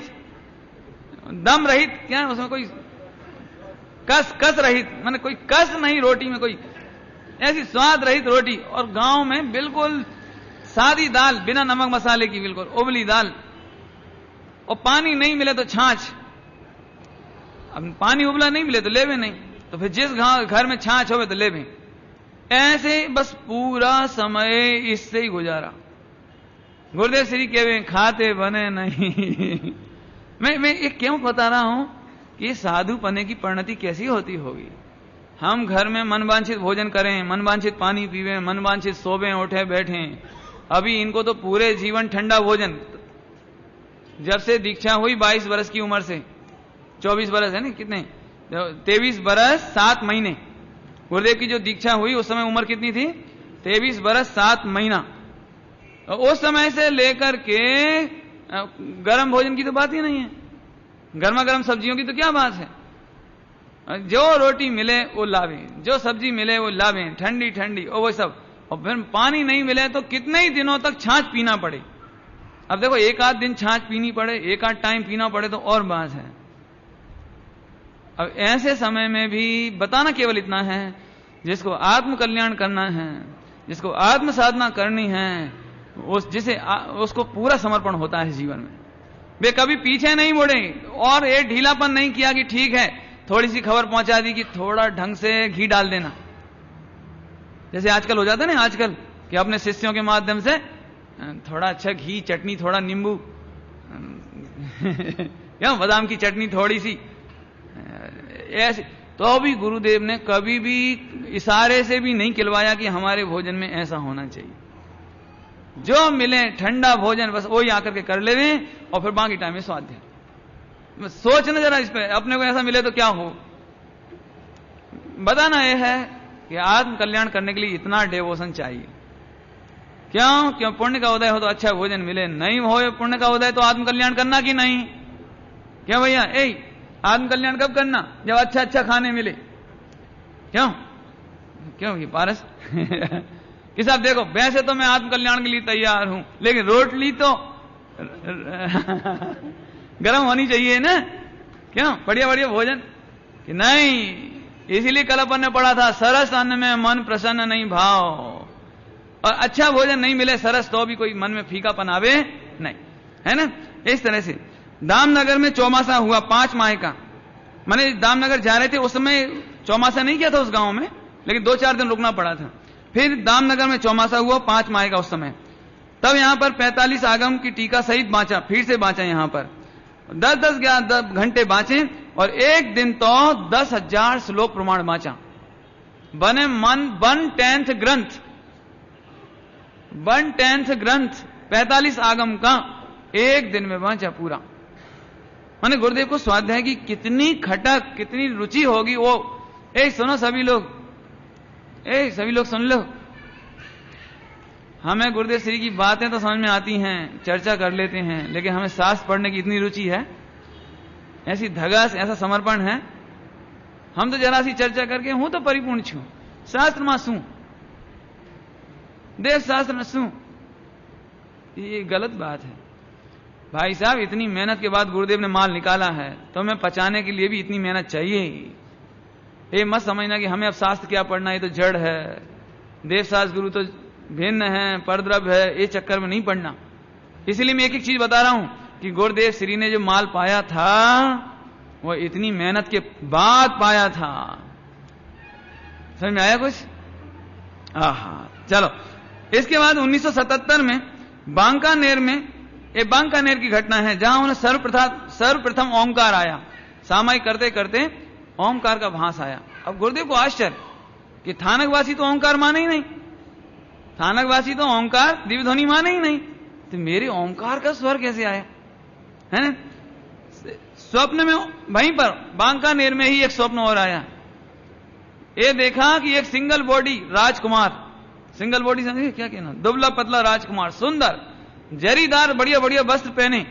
Speaker 1: दम रहित, क्या उसमें कोई कस रहित, माने कोई कस नहीं रोटी में, कोई ऐसी स्वाद रहित रोटी। और गांव में बिल्कुल सादी दाल, बिना नमक मसाले की, बिल्कुल उबली दाल, और पानी नहीं मिले तो छाछ। अब पानी उबला नहीं मिले तो लेवे नहीं, तो फिर जिस घर में छाछ हो तो लेवे। ऐसे बस पूरा समय इससे ही गुजारा। गुरुदेव श्री कहवे खाते बने नहीं मैं ये क्यों बता रहा हूं कि साधु पने की परिणति कैसी होती होगी। हम घर में मनवांछित भोजन करें, मनवांछित पानी पीवें, मनवांछित सोवें, उठे बैठें। अभी इनको तो पूरे जीवन ठंडा भोजन, जब से दीक्षा हुई 22 वर्ष की उम्र से, 24 वर्ष है ना, कितने 23 वर्ष 7 महीने गुरुदेव की जो दीक्षा हुई उस समय उम्र कितनी थी, 23 वर्ष 7 महीना। उस समय से लेकर के गर्म भोजन की तो बात ही नहीं है, गर्मा गर्म सब्जियों की तो क्या बात है। जो रोटी मिले वो लावें, जो सब्जी मिले वो लावें, ठंडी ठंडी और वो सब। और फिर पानी नहीं मिले तो कितने ही दिनों तक छाछ पीना पड़े। अब देखो, एक आध दिन छाछ पीनी पड़े, एक आध टाइम पीना पड़े तो और बात है। अब ऐसे समय में भी बताना केवल इतना है, जिसको आत्म कल्याण करना है, जिसको आत्म साधना करनी है, उसको पूरा समर्पण होता है जीवन में। वे कभी पीछे नहीं मुड़े और ये ढीलापन नहीं किया कि ठीक है थोड़ी सी खबर पहुंचा दी कि थोड़ा ढंग से घी डाल देना, जैसे आजकल हो जाता है ना, आजकल कि अपने शिष्यों के माध्यम से थोड़ा अच्छा घी, चटनी, थोड़ा नींबू, क्यों बादाम की चटनी थोड़ी सी ऐसे। तो भी गुरुदेव ने कभी भी इशारे से भी नहीं खिलवाया कि हमारे भोजन में ऐसा होना चाहिए। जो मिले ठंडा भोजन बस वही आकर के कर ले और फिर बाकी टाइम में स्वाध्याय। सोचना जरा इस पे, अपने को ऐसा मिले तो क्या हो। बताना यह है कि आत्म कल्याण करने के लिए इतना डेवोशन चाहिए। क्यों पुण्य का उदय हो तो अच्छा भोजन मिले, नहीं हो पुण्य का उदय तो आत्म कल्याण करना कि नहीं? क्या भैया, आत्म कल्याण कब करना? जब अच्छा अच्छा खाने मिले। क्यों ये पारस कि साहब देखो, वैसे तो मैं आत्म कल्याण के लिए तैयार हूं, लेकिन रोटली तो गर्म होनी चाहिए ना। क्यों बढ़िया बढ़िया भोजन कि नहीं? इसीलिए कल अपन ने पढ़ा था, सरस अन्न में मन प्रसन्न नहीं भाव। और अच्छा भोजन नहीं मिले सरस तो भी कोई मन में फीकापन आवे नहीं, है ना। इस तरह से दामनगर में चौमासा हुआ 5 माह का। मैंने दामनगर जा रहे थे उस समय चौमासा नहीं किया था उस गांव में, लेकिन 2-4 दिन रुकना पड़ा था। फिर दामनगर में चौमासा हुआ 5 माह का उस समय। तब यहां पर 45 आगम की टीका सहित बांचा, फिर से बांचा यहां पर 10 घंटे बांचे और एक दिन तो 10,000 श्लोक प्रमाण बांचा। बने मन 1/10 ग्रंथ, 1/10 ग्रंथ 45 आगम का एक दिन में बांचा पूरा। माने गुरुदेव को स्वाध्याय की कितनी खटक, कितनी रुचि होगी वो। सुनो सभी लोग, सभी लोग सुन लो। हमें गुरुदेव श्री की बातें तो समझ में आती हैं, चर्चा कर लेते हैं, लेकिन हमें शास्त्र पढ़ने की इतनी रुचि है, ऐसी धगस, ऐसा समर्पण है। हम तो जरा सी चर्चा करके हूं तो परिपूर्ण छू, शास्त्र में सू, देव शास्त्र में सू, ये गलत बात है भाई साहब। इतनी मेहनत के बाद गुरुदेव ने माल निकाला है तो हमें पचाने के लिए भी इतनी मेहनत चाहिए। ये मत समझना कि हमें अब शास्त्र क्या पढ़ना, ये तो जड़ है, देव शास्त्र गुरु तो भिन्न है, परद्रव्य है, ये चक्कर में नहीं पढ़ना। इसलिए मैं एक एक चीज बता रहा हूं कि गुरुदेव श्री ने जो माल पाया था वो इतनी मेहनत के बाद पाया था। समझ में आया कुछ? चलो, इसके बाद 1977 में बांकानेर में, ये बांकानेर की घटना है जहां उन्हें सर्वप्रथम ओंकार आया। सामायिक करते करते ओंकार का भास आया। अब गुरुदेव को आश्चर्य कि थानकवासी तो ओंकार माने ही नहीं, थानकवासी तो ओंकार दिव्य ध्वनि माने ही नहीं, तो मेरे ओंकार का स्वर कैसे आया, है ना। स्वप्न में वहीं पर बांकानेर में ही एक स्वप्न और आया। ये देखा कि एक सिंगल बॉडी राजकुमार, सिंगल बॉडी समझिए क्या कहना, दुबला पतला राजकुमार, सुंदर जरीदार, बढ़िया बढ़िया वस्त्र पहने।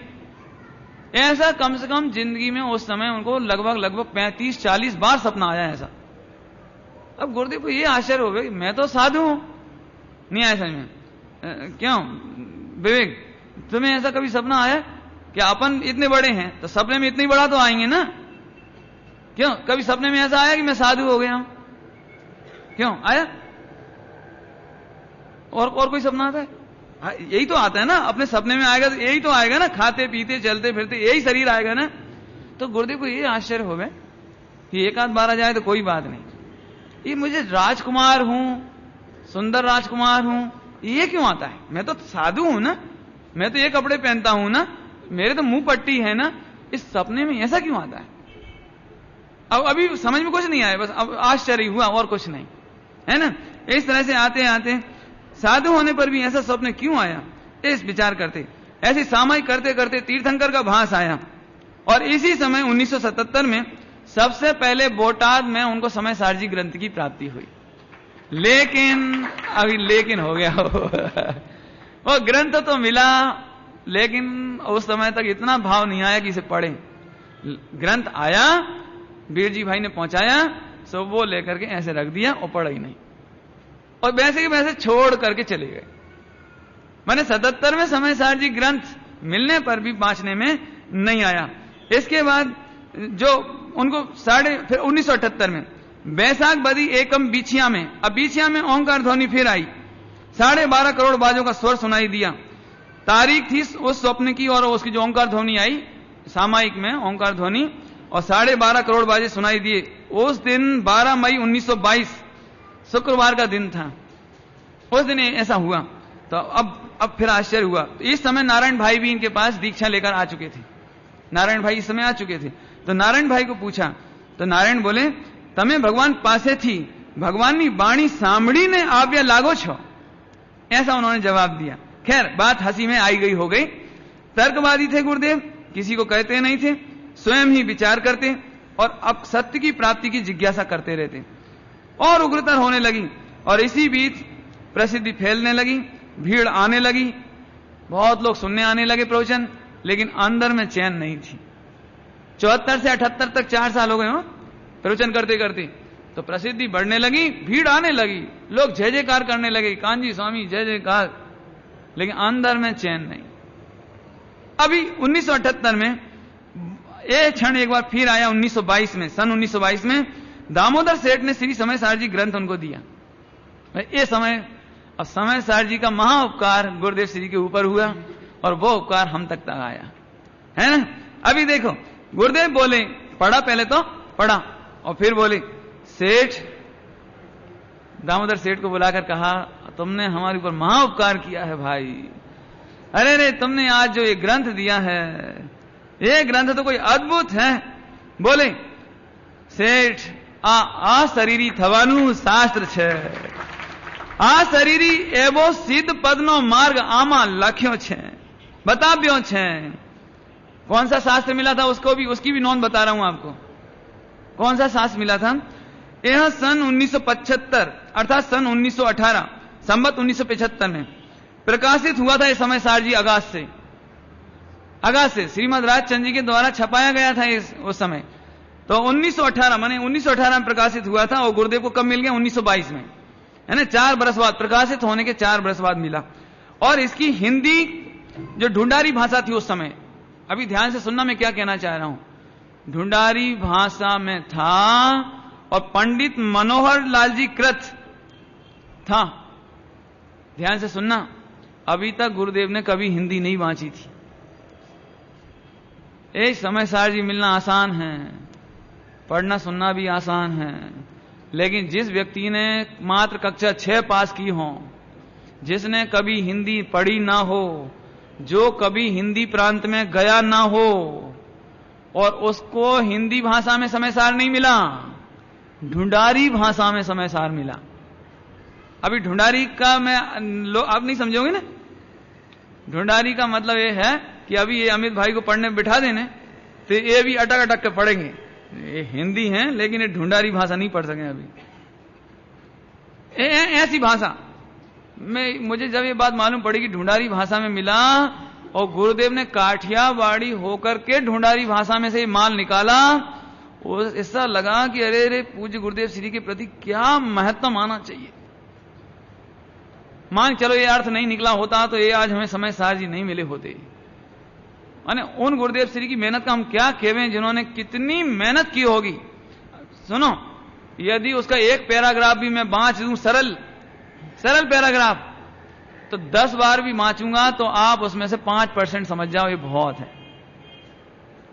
Speaker 1: ऐसा कम से कम जिंदगी में उस समय उनको लगभग 35-40 बार सपना आया ऐसा। अब गुरुदेव को ये आश्चर्य हो गया, मैं तो साधु हूं, नहीं आया समझ में। क्यों विवेक, तुम्हें ऐसा कभी सपना आया कि अपन इतने बड़े हैं तो सपने में इतनी बड़ा तो आएंगे ना? क्यों कभी सपने में ऐसा आया कि मैं साधु हो गया हूं? क्यों आया? और कोई सपना आता है? यही तो आता है ना, अपने सपने में आएगा तो यही तो आएगा ना, खाते पीते चलते फिरते यही शरीर आएगा ना। तो गुरुदेव को ये आश्चर्य हो गए कि एक आध बार आ जाए तो कोई बात नहीं, ये मुझे राजकुमार हूं, सुंदर राजकुमार हूं, ये क्यों आता है? मैं तो साधु हूं ना, मैं तो ये कपड़े पहनता हूं ना, मेरे तो मुंह पट्टी है ना, इस सपने में ऐसा क्यों आता है? अब अभी समझ में कुछ नहीं आया, बस अब आश्चर्य हुआ और कुछ नहीं, है ना। इस तरह से आते आते साधु होने पर भी ऐसा स्वप्न क्यों आया, इस विचार करते, ऐसी सामायिक करते करते तीर्थंकर का भास आया। और इसी समय 1977 में सबसे पहले बोटाद में उनको समय सारजी ग्रंथ की प्राप्ति हुई। लेकिन अभी लेकिन हो गया वो ग्रंथ तो मिला, लेकिन उस समय तक इतना भाव नहीं आया कि इसे पढ़ें। ग्रंथ आया, वीर जी भाई ने पहुंचाया, सो वो लेकर के ऐसे रख दिया और पढ़ा ही नहीं, और वैसे के वैसे छोड़ करके चले गए। मैंने 77वें समयसार जी ग्रंथ मिलने पर भी बांचने में नहीं आया। इसके बाद जो उनको फिर 1978 में बैसाख बदी एकम बीछिया में, अब बीछिया में ओंकार ध्वनि फिर आई, 12.5 करोड़ बाजों का स्वर सुनाई दिया। तारीख थी उस स्वप्न की, और उसकी जो ओंकार ध्वनि आई सामायिक में ओंकार ध्वनि, और 12.5 करोड़ बाजे सुनाई दिए। उस दिन 12 मई 1922 शुक्रवार का दिन था, उस दिन ऐसा हुआ। तो अब फिर आश्चर्य हुआ। तो इस समय नारायण भाई भी इनके पास दीक्षा लेकर आ चुके थे, नारायण भाई इस समय आ चुके थे। तो नारायण भाई को पूछा, तो नारायण बोले, तमे भगवान पासे थी भगवान की वाणी सांभड़ी ने आव्या लागो छो, ऐसा उन्होंने जवाब दिया। खैर बात हंसी में आई गई हो गई। तर्कवादी थे गुरुदेव, किसी को कहते नहीं थे, स्वयं ही विचार करते और अब सत्य की प्राप्ति की जिज्ञासा करते रहते। और उग्रतर होने लगी, और इसी बीच प्रसिद्धि फैलने लगी, भीड़ आने लगी, बहुत लोग सुनने आने लगे प्रवचन, लेकिन अंदर में चैन नहीं थी। 74 से 78 तक 4 साल हो गए हो प्रवचन करते करते। तो प्रसिद्धि बढ़ने लगी, भीड़ आने लगी, लोग जय जयकार करने लगे, कांजी स्वामी जय जयकार, लेकिन अंदर में चैन नहीं। अभी 1978 में ये क्षण एक बार फिर आया। 1922 में, सन 1922 में दामोदर सेठ ने श्री समयसार जी ग्रंथ उनको दिया। ये समय, अब समयसार जी का महाउपकार गुरुदेव श्री के ऊपर हुआ, और वो उपकार हम तक आया, है ना। अभी देखो गुरुदेव बोले, पढ़ा, पहले तो पढ़ा और फिर बोले, सेठ, दामोदर सेठ को बुलाकर कहा, तुमने हमारे ऊपर महाउपकार किया है भाई। अरे रे, तुमने आज जो ये ग्रंथ दिया है, ये ग्रंथ तो कोई अद्भुत है। बोले, सेठ, आ शरीरी थवानु शास्त्र छे, आ शरीरी एवो सिद्ध पदनो मार्ग आमा लख्यो छे, बताब्यो छे। कौन सा शास्त्र मिला था उसको भी, उसकी भी नोंद बता रहा हूं आपको। कौन सा शास्त्र मिला था? यह सन 1975 अर्थात सन 1918 संवत 1975 में प्रकाशित हुआ था। इस समयसार जी अगास्त से श्रीमद राजचंद्र जी के द्वारा छपाया गया था उस समय। तो 1918 माने 1918 में प्रकाशित हुआ था, और गुरुदेव को कब मिल गया? 1922 में, है ना। 4 बरस बाद, प्रकाशित होने के 4 बरस बाद मिला। और इसकी हिंदी जो ढूंढारी भाषा थी उस समय, अभी ध्यान से सुनना मैं क्या कहना चाह रहा हूं, ढूंढारी भाषा में था, और पंडित मनोहर लाल जी कृत था। ध्यान से सुनना, अभी तक गुरुदेव ने कभी हिंदी नहीं बांची थी। एक समयसार जी मिलना आसान है, पढ़ना सुनना भी आसान है, लेकिन जिस व्यक्ति ने मात्र कक्षा 6 पास की हो, जिसने कभी हिंदी पढ़ी ना हो, जो कभी हिंदी प्रांत में गया ना हो, और उसको हिंदी भाषा में समयसार नहीं मिला, ढूंढारी भाषा में समयसार मिला। अभी ढूंढारी का मैं आप नहीं समझोगे ना। ढूंढारी का मतलब ये है कि अभी ये अमित भाई को पढ़ने बिठा देने तो ये भी अटक अटक के पढ़ेंगे। ये हिंदी है लेकिन ये ढूंढारी भाषा नहीं पढ़ सके अभी। ऐसी भाषा मुझे जब ये बात मालूम पड़ी कि ढूंढारी भाषा में मिला, और गुरुदेव ने काठियावाड़ी होकर के ढूंढारी भाषा में से ये माल निकाला, और ऐसा लगा कि अरे रे पूज्य गुरुदेव श्री के प्रति क्या महत्व माना चाहिए। मान चलो ये अर्थ नहीं निकला होता तो ये आज हमें समयसार जी नहीं मिले होते। माने उन गुरुदेव श्री की मेहनत का हम क्या कहें, जिन्होंने कितनी मेहनत की होगी। सुनो, यदि उसका एक पैराग्राफ भी मैं बांच दूं, सरल पैराग्राफ, तो 10 बार भी बांचूंगा तो आप उसमें से 5% समझ जाओ, ये बहुत है।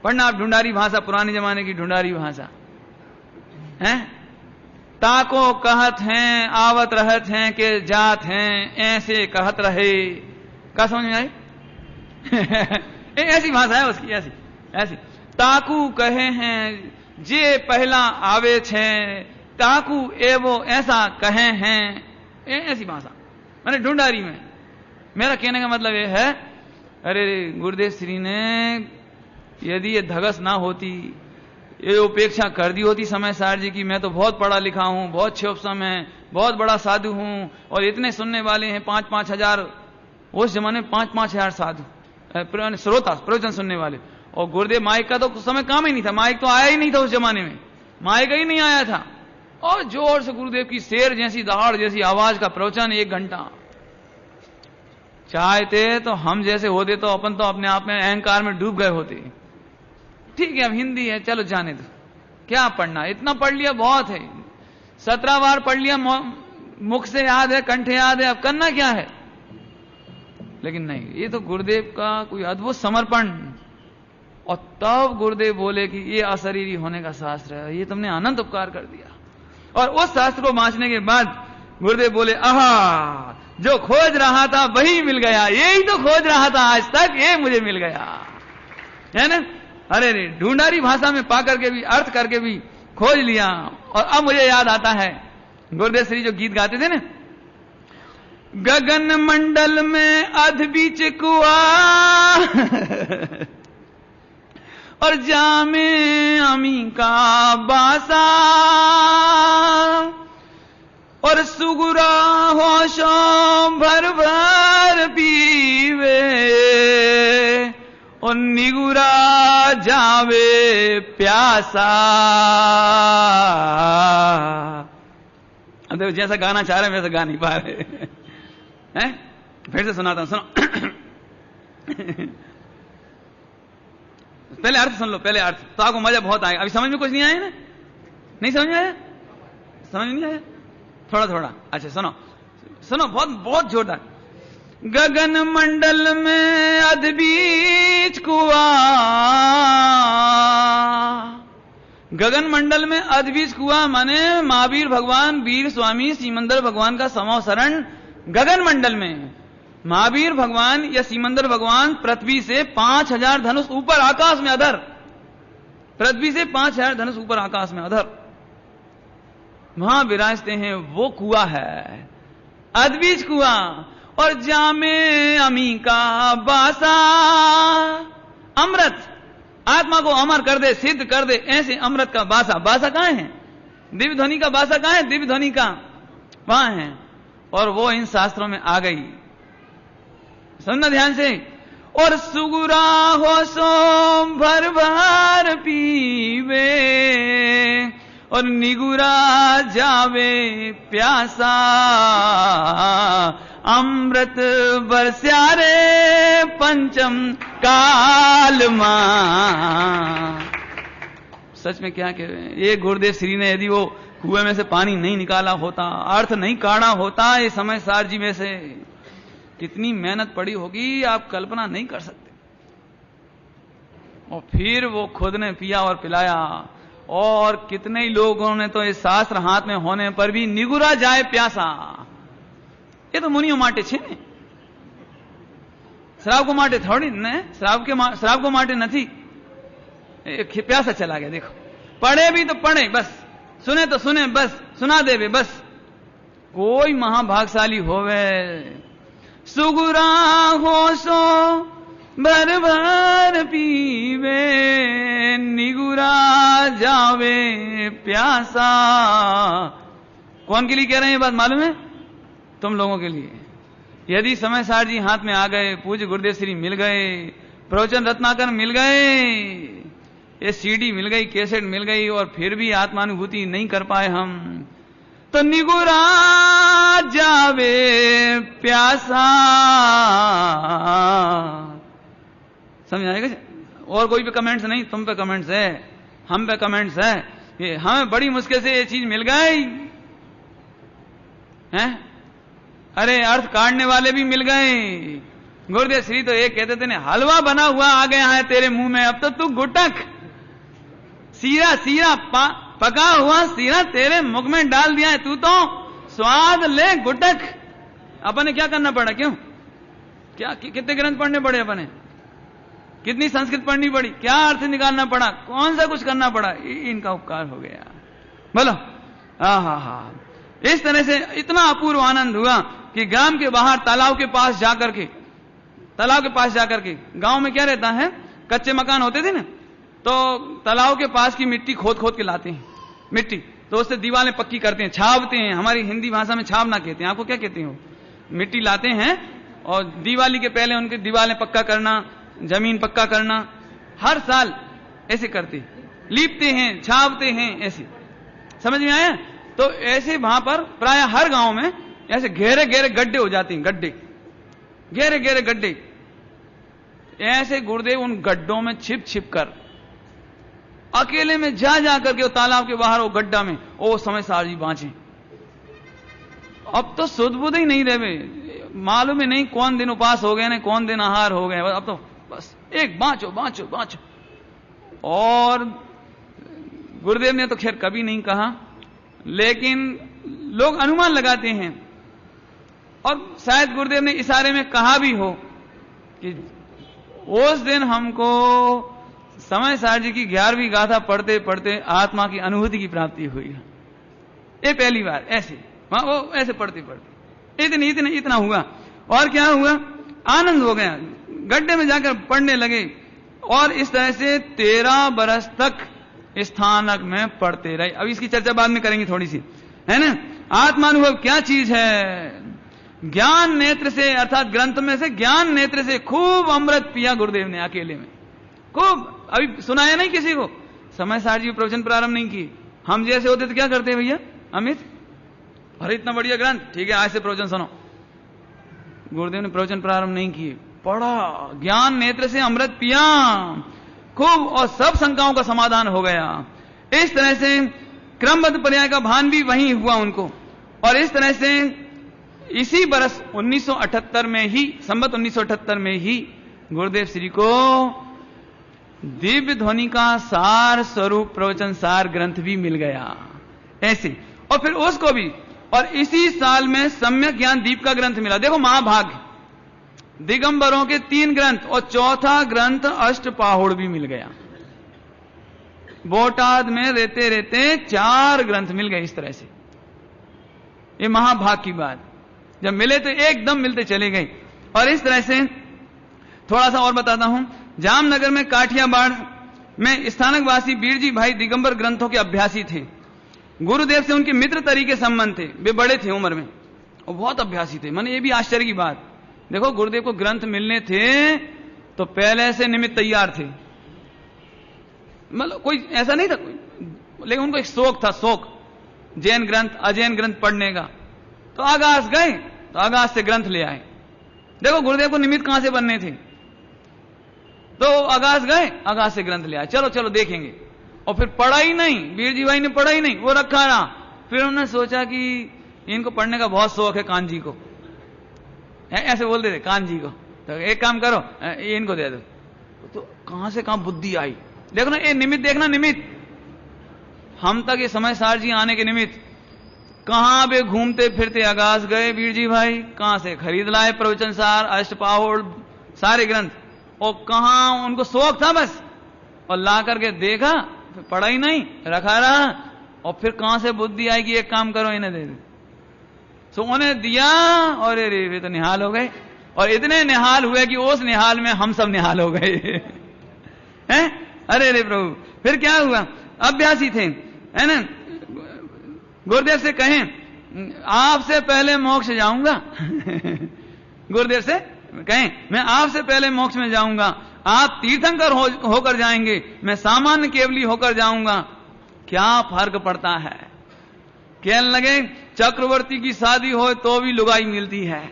Speaker 1: पढ़ना आप ढूंढारी भाषा, पुराने जमाने की ढूंढारी भाषा है। ताको कहत हैं, आवत रहत हैं के जात हैं, ऐसे कहत रहे। क्या समझ में आई? ऐसी भाषा है उसकी, ऐसी। ताकू कहे हैं, जे पहला आवे छे, ताकू एवो ऐसा कहे हैं, ऐसी भाषा। मैंने ढूंढारी में, मेरा कहने का मतलब ये है, अरे गुरुदेव श्री ने यदि ये धगस ना होती, ये उपेक्षा कर दी होती समयसार जी की, मैं तो बहुत पढ़ा लिखा हूं, बहुत क्षोभसम है, बहुत बड़ा साधु हूं, और इतने सुनने वाले हैं 5-5 हजार, उस जमाने में 5-5 हजार साधु श्रोता प्रवचन सुनने वाले। और गुरुदेव माइक का तो उस समय काम ही नहीं था, माइक तो आया ही नहीं था उस जमाने में। मायका ही नहीं आया था। और जोर से गुरुदेव की शेर जैसी दहाड़ जैसी आवाज का प्रवचन 1 घंटा। चाहते तो हम जैसे होते तो अपन तो अपने आप में अहंकार में डूब गए होते। ठीक है, अब हिंदी है, चलो जाने दो, क्या पढ़ना, इतना पढ़ लिया बहुत है, 17 बार पढ़ लिया, मुख से याद है, कंठ याद है, अब करना क्या है। लेकिन नहीं, ये तो गुरुदेव का कोई अद्भुत समर्पण। और तब गुरुदेव बोले कि ये अशरीरी होने का शास्त्र है, ये तुमने अनंत उपकार कर दिया। और उस शास्त्र को बांचने के बाद गुरुदेव बोले, आहा, जो खोज रहा था वही मिल गया, यही तो खोज रहा था आज तक, ये मुझे मिल गया, है ना। अरे रे, ढूंढारी भाषा में पा करके भी, अर्थ करके भी खोज लिया। और अब मुझे याद आता है गुरुदेव श्री जो गीत गाते थे ना, गगन मंडल में अध बीच कुआ और जामे अमी का बासा और सुगुरा होशो भर भर पीवे और निगुरा जावे प्यासा। देखो जैसा गाना चाह रहे वैसा गा नहीं पा रहे हैं। फिर से सुनाता हूं, सुनो। पहले अर्थ सुन लो, पहले अर्थ, तो आपको मजा बहुत आएगा। अभी समझ में कुछ नहीं आया ना? नहीं समझ में आया? समझ नहीं आया? थोड़ा थोड़ा। अच्छा सुनो सुनो, बहुत बहुत जोरदार। गगन मंडल में अधबीज कुआ, गगन मंडल में अधबीज कुआ माने महावीर भगवान, वीर स्वामी सीमंदर भगवान का समावसरण गगन मंडल में। महावीर भगवान या सीमंदर भगवान पृथ्वी से 5000 धनुष ऊपर आकाश में अधर, पृथ्वी से 5000 धनुष ऊपर आकाश में अधर, वहां विराजते हैं। वो कुआ है अधबीज कुआ। और जामे अमी का बासा, अमृत, आत्मा को अमर कर दे, सिद्ध कर दे, ऐसे अमृत का बासा। बासा कहां है? दिव्य ध्वनि का बासा कहां है? दिव्य ध्वनि का वहां है। और वो इन शास्त्रों में आ गई, सुनना ध्यान से। और सुगुरा हो सो भर भर पीवे और निगुरा जावे प्यासा, अमृत बरस्यारे पंचम काल मां। सच में क्या कह रहे हैं ये गुरुदेव श्री ने, यदि वो कुएं में से पानी नहीं निकाला होता, अर्थ नहीं काढ़ा होता ये समय सार जी में से, कितनी मेहनत पड़ी होगी आप कल्पना नहीं कर सकते। और फिर वो खुद ने पिया और पिलाया। और कितने ही लोगों ने तो इस शास्त्र हाथ में होने पर भी निगुरा जाए प्यासा। ये तो मुनियों माटे छे ने, श्राव को माटे थोड़ी ने, श्राव को माटे नहीं। प्यासा चला गया। देखो पढ़े भी तो पढ़े बस, सुने तो सुने बस, सुना देवे बस। कोई महाभागशाली होवे, सुगुरा हो सो भर भर पीवे, निगुरा जावे प्यासा। कौन के लिए कह रहे हैं ये बात मालूम है? तुम लोगों के लिए। यदि समय सार जी हाथ में आ गए, पूज्य गुरुदेव श्री मिल गए, प्रवचन रत्नाकर मिल गए, ये सीडी मिल गई, कैसेट मिल गई, और फिर भी आत्मानुभूति नहीं कर पाए हम, तो निगुरा जावे प्यासा। समझ आएगा? और कोई पे कमेंट्स नहीं, तुम पे कमेंट्स है, हम पे कमेंट्स है। ये हमें बड़ी मुश्किल से ये चीज मिल गई है। अरे अर्थ काटने वाले भी मिल गए। गुरुदेव श्री तो ये कहते थे ने, हलवा बना हुआ आ गया है तेरे मुंह में, अब तो तू गुटक, सीरा सीरा पका हुआ सीरा तेरे मुख में डाल दिया है, तू तो स्वाद ले गुटक। अपने क्या करना पड़ा? क्यों क्या कितने ग्रंथ पढ़ने पड़े? अपने कितनी संस्कृत पढ़नी पड़ी? क्या अर्थ निकालना पड़ा? कौन सा कुछ करना पड़ा? इनका उपकार हो गया। बोलो हा। इस तरह से इतना अपूर्व आनंद हुआ कि ग्राम के बाहर तालाब के पास जाकर के, गांव में क्या रहता है, कच्चे मकान होते थे ना, तो तालाब के पास की मिट्टी खोद खोद के लाते हैं मिट्टी, तो उससे दीवारें पक्की करते हैं, छापते हैं। हमारी हिंदी भाषा में छापना कहते हैं, आपको क्या कहते हैं? मिट्टी लाते हैं और दिवाली के पहले उनकी दीवारें पक्का करना, जमीन पक्का करना, हर साल ऐसे करते। लीपते हैं, छापते हैं, ऐसे समझ में आया। तो ऐसे वहां पर प्राय हर गांव में ऐसे गहरे गहरे गड्ढे हो जाते हैं, गड्ढे, गहरे गहरे गड्ढे। ऐसे गुरुदेव उन गड्ढों में छिप छिप कर अकेले में जा जा करके वो तालाब के बाहर वो गड्ढा में ओ समय सार जी बांचे। अब तो सुध बुध ही नहीं रहे, मालूम ही नहीं कौन दिन उपास हो गए, कौन दिन आहार हो गए। अब तो बस एक बांचो बांचो बांचो। और गुरुदेव ने तो खैर कभी नहीं कहा, लेकिन लोग अनुमान लगाते हैं, और शायद गुरुदेव ने इशारे में कहा भी हो कि उस दिन हमको समय सार जी की 11वीं गाथा पढ़ते पढ़ते आत्मा की अनुभूति की प्राप्ति हुई है। ये पहली बार ऐसे वो ऐसे पढ़ते पढ़ते इतना हुआ। और क्या हुआ, आनंद हो गया, गड्ढे में जाकर पढ़ने लगे। और इस तरह से 13 बरस तक स्थानक में पढ़ते रहे। अब इसकी चर्चा बाद में करेंगे थोड़ी सी, है ना। आत्मानुभव क्या चीज है। ज्ञान नेत्र से, अर्थात ग्रंथ में से ज्ञान नेत्र से खूब अमृत पिया गुरुदेव ने अकेले में, खूब। अभी सुनाया नहीं किसी को, समय सार जी प्रवचन प्रारंभ नहीं की। हम जैसे होते तो क्या करते हैं भैया अमित, अरे इतना बढ़िया ग्रंथ, ठीक है आज से प्रवचन सुनो। गुरुदेव ने प्रवचन प्रारंभ नहीं किए, पढ़ा, ज्ञान नेत्र से अमृत पिया खूब, और सब शंकाओं का समाधान हो गया। इस तरह से क्रमबद्ध पर्याय का भान भी वहीं हुआ उनको। और इस तरह से इसी बरस 1978 में ही, संवत 1978 में ही गुरुदेव श्री को दिव्य ध्वनि का सार स्वरूप प्रवचन सार ग्रंथ भी मिल गया ऐसे। और फिर उसको भी, और इसी साल में सम्यक ज्ञान दीप का ग्रंथ मिला। देखो महाभाग्य, दिगंबरों के 3 ग्रंथ और चौथा ग्रंथ अष्टपाहुड़ भी मिल गया। बोटाद में रहते रहते 4 ग्रंथ मिल गए इस तरह से। ये महाभाग्य की बात, जब मिले तो एकदम मिलते चले गए। और इस तरह से थोड़ा सा और बताता हूं। जामनगर में काठियावाड़ में स्थानकवासी बीरजी भाई दिगंबर ग्रंथों के अभ्यासी थे। गुरुदेव से उनके मित्र तरीके संबंध थे, वे बड़े थे उम्र में और बहुत अभ्यासी थे। माने ये भी आश्चर्य की बात, देखो गुरुदेव को ग्रंथ मिलने थे तो पहले से निमित्त तैयार थे, मतलब कोई ऐसा नहीं था कोई, लेकिन उनको एक शौक था, शौक जैन ग्रंथ अजैन ग्रंथ पढ़ने का। तो आगास गए तो आगास से ग्रंथ ले आए। देखो गुरुदेव को निमित्त कहां से बनने थे, तो आगास गए, आगास से ग्रंथ ले आए, चलो चलो देखेंगे। और फिर पढ़ा ही नहीं, बीरजी भाई ने पढ़ा ही नहीं, वो रखा रहा। फिर उन्होंने सोचा कि इनको पढ़ने का बहुत शौक है कान जी को, ऐसे बोलते थे कान जी को, तो एक काम करो ये इनको दे दो। तो कहां से कहां बुद्धि आई, देखो ना ये निमित्त, देखना निमित्त, हम तक ये समय सार जी आने के निमित्त कहां पे घूमते फिरते आगास गए बीरजी भाई, कहां से खरीद लाए प्रवचन सार अष्टपाहुड़ सारे ग्रंथ, और कहां उनको शौक था बस, और ला करके देखा, फिर पढ़ा ही नहीं, रखा रहा। और फिर कहां से बुद्धि आई कि एक काम करो इन्हें दे दो, तो उन्हें दिया, और वे तो निहाल हो गए। और इतने निहाल हुए कि उस निहाल में हम सब निहाल हो गए हैं। अरे रे प्रभु, फिर क्या हुआ, अभ्यासी थे, है ना। गुरुदेव से कहें आपसे पहले मोक्ष जाऊंगा गुरुदेव से कहें मैं आपसे पहले मोक्ष में जाऊंगा, आप तीर्थंकर होकर जाएंगे, मैं सामान्य केवली होकर जाऊंगा, क्या फर्क पड़ता है। कहने लगे चक्रवर्ती की शादी हो तो भी लुगाई मिलती है,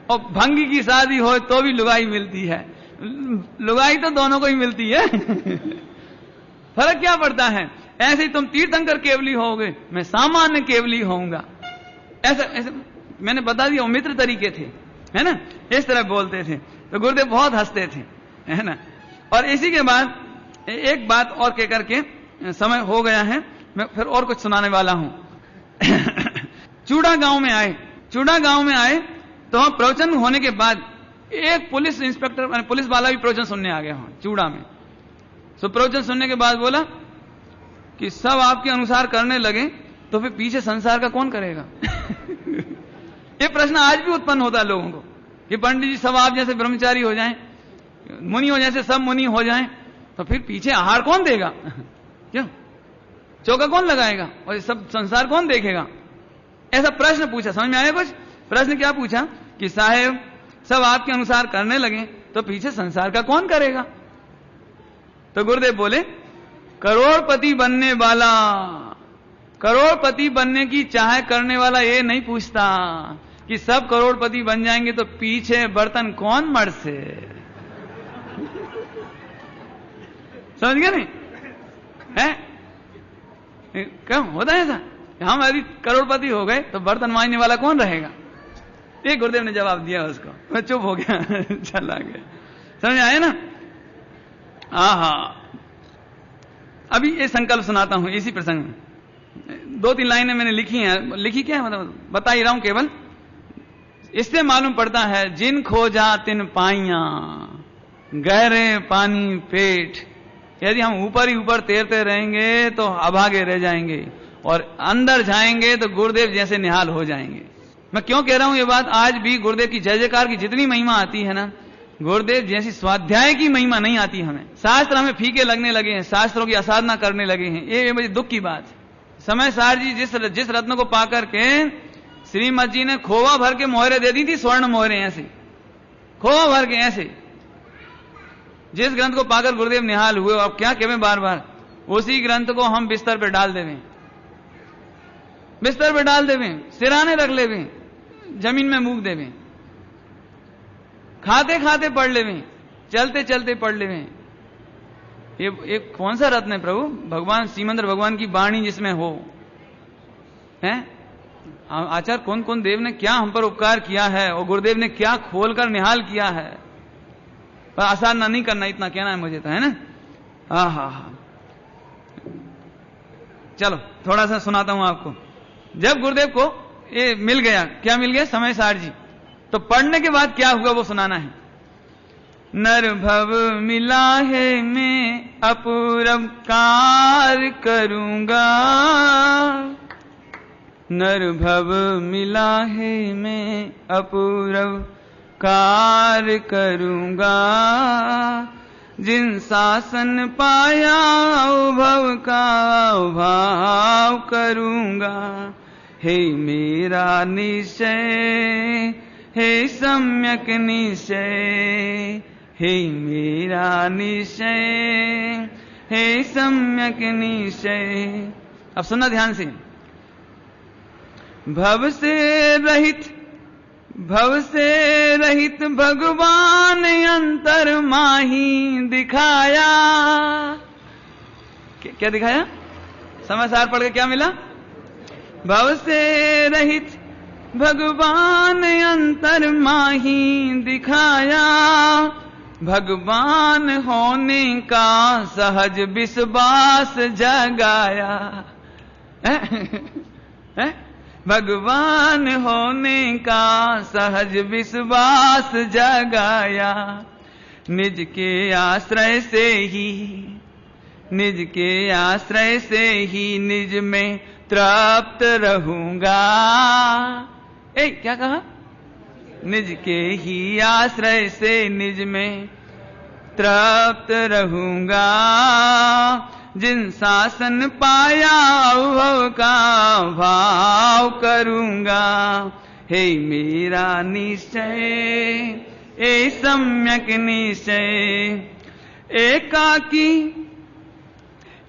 Speaker 1: और भंगी की शादी हो तो भी लुगाई मिलती है, लुगाई तो दोनों को ही मिलती है फर्क क्या पड़ता है। ऐसे ही तुम तीर्थंकर केवली होगे, मैं सामान्य केवली होऊंगा, ऐसे मैंने बता दिया। मित्र तरीके थे, है ना, इस तरह बोलते थे। तो गुरुदेव बहुत हंसते थे, है ना। और इसी के बाद एक बात और कह करके समय हो गया है, मैं फिर और कुछ सुनाने वाला हूं चूड़ा गांव में आए, चूड़ा गांव में आए तो हम प्रवचन होने के बाद एक पुलिस इंस्पेक्टर, पुलिस वाला भी प्रवचन सुनने आ गया वहां चूड़ा में। तो प्रवचन सुनने के बाद बोला कि सब आपके अनुसार करने लगे तो फिर पीछे संसार का कौन करेगा ये प्रश्न आज भी उत्पन्न होता है लोगों को कि पंडित जी सब आप जैसे ब्रह्मचारी हो जाएं, मुनि हो जैसे सब मुनि हो जाएं, तो फिर पीछे आहार कौन देगा क्यों, चौका कौन लगाएगा, और सब संसार कौन देखेगा। ऐसा प्रश्न पूछा, समझ में आया कुछ। प्रश्न क्या पूछा कि साहेब सब आपके अनुसार करने लगे तो पीछे संसार का कौन करेगा। तो गुरुदेव बोले करोड़पति बनने वाला, करोड़पति बनने की चाह करने वाला ये नहीं पूछता कि सब करोड़पति बन जाएंगे तो पीछे बर्तन कौन मरसे। समझ गए नहीं है? क्यों होता है ऐसा? हम यदि करोड़पति हो गए तो बर्तन मांजने वाला कौन रहेगा? ये गुरुदेव ने जवाब दिया उसको, मैं चुप हो गया चला गया। समझ आए ना? आहा, अभी ये संकल्प सुनाता हूं इसी प्रसंग में। 2-3 लाइनें मैंने लिखी हैं। लिखी क्या है मतलब बता ही रहा हूं केवल। इससे मालूम पड़ता है जिन खोजा तिन पाइया, गहरे पानी पेट। यदि हम ऊपर ही ऊपर तैरते रहेंगे तो अभागे रह जाएंगे, और अंदर जाएंगे तो गुरुदेव जैसे निहाल हो जाएंगे। मैं क्यों कह रहा हूं ये बात? आज भी गुरुदेव की जय जयकार की जितनी महिमा आती है ना, गुरुदेव जैसी स्वाध्याय की महिमा नहीं आती हमें। शास्त्र हमें फीके लगने लगे हैं, शास्त्रों की असाधना करने लगे हैं। ये मुझे दुख की बात है। समय सार जी जिस रत्न को पाकर के श्रीमद जी ने खोवा भर के मोहरे दे दी थी, स्वर्ण मोहरे ऐसे खोवा भर के ऐसे, जिस ग्रंथ को पाकर गुरुदेव निहाल हुए। अब क्या कहें बार बार, उसी ग्रंथ को हम बिस्तर पे डाल देवें, बिस्तर पे डाल देवें, सिराने रख लेवें, जमीन में मूक देवें, खाते खाते पढ़ लेवें, चलते चलते पढ़ लेवें। ये कौन सा रत्न है प्रभु? भगवान श्रीमंद्र भगवान की वाणी जिसमें हो है। आचार्य कौन कौन देव ने क्या हम पर उपकार किया है, और गुरुदेव ने क्या खोलकर निहाल किया है। पर आसान नहीं करना, इतना कहना है मुझे तो, है ना? हा। चलो थोड़ा सा सुनाता हूं आपको। जब गुरुदेव को ये मिल गया, क्या मिल गया? समय सार जी। तो पढ़ने के बाद क्या हुआ वो सुनाना है। नर भव मिला है मैं अपूर्व कार्य करूंगा, नर भव मिला है मैं अपूर्व कार्य करूंगा, जिन शासन पाया भव का भाव करूंगा, हे मेरा निश्चय हे सम्यक निश्चय, हे मेरा निश्चय हे सम्यक निश्चय। अब सुनना ध्यान से। भव से रहित भगवान अंतर माही दिखाया। क्या दिखाया? समाचार पढ़ के क्या मिला? भव से रहित भगवान अंतर माही दिखाया, भगवान होने का सहज विश्वास जगाया। भगवान होने का सहज विश्वास जगाया, निज के आश्रय से ही, निज के आश्रय से ही निज में तृप्त रहूंगा। क्या कहा? निज के ही आश्रय से निज में तृप्त रहूंगा, जिन शासन पाया अनुभव का भाव करूंगा, हे मेरा निश्चय ए सम्यक निश्चय।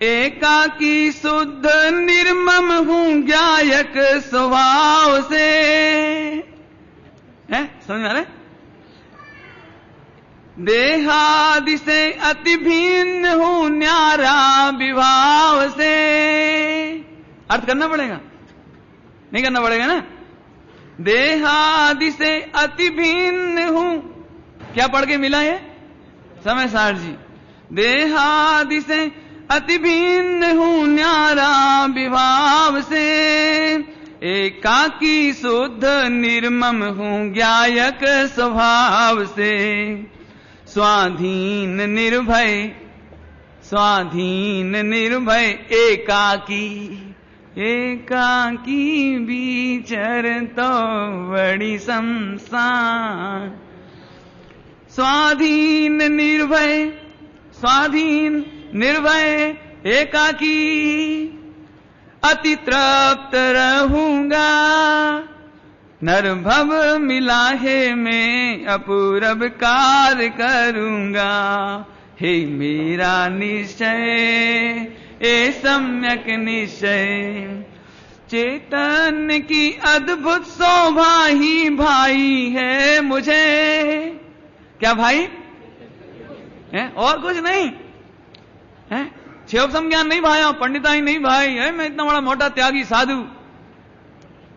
Speaker 1: एकाकी शुद्ध निर्मम हूं ज्ञायक स्वभाव से। है समझ में आ रहा है? देहादि से अति भिन्न हूं न्यारा विभाव से। अर्थ करना पड़ेगा, नहीं करना पड़ेगा ना? देहादि से अति भिन्न हूं। क्या पढ़ के मिला है समय सार जी? देहादि से अति भिन्न हूं न्यारा विभाव से, एकाकी शुद्ध निर्मम हूं ज्ञायक स्वभाव से। स्वाधीन निर्भय एकाकी विचर तो बड़ी संसार। स्वाधीन निर्भय एकाकी अति तृप्त रहूंगा, नर भव मिला है मैं अपूर्व कार्य करूंगा, हे मेरा निश्चय ए सम्यक निश्चय। चैतन्य की अद्भुत शोभा ही भाई है मुझे। क्या भाई है? और कुछ नहीं है। शिव संज्ञान नहीं भाई, पंडिताई नहीं भाई है, मैं इतना बड़ा मोटा त्यागी साधु।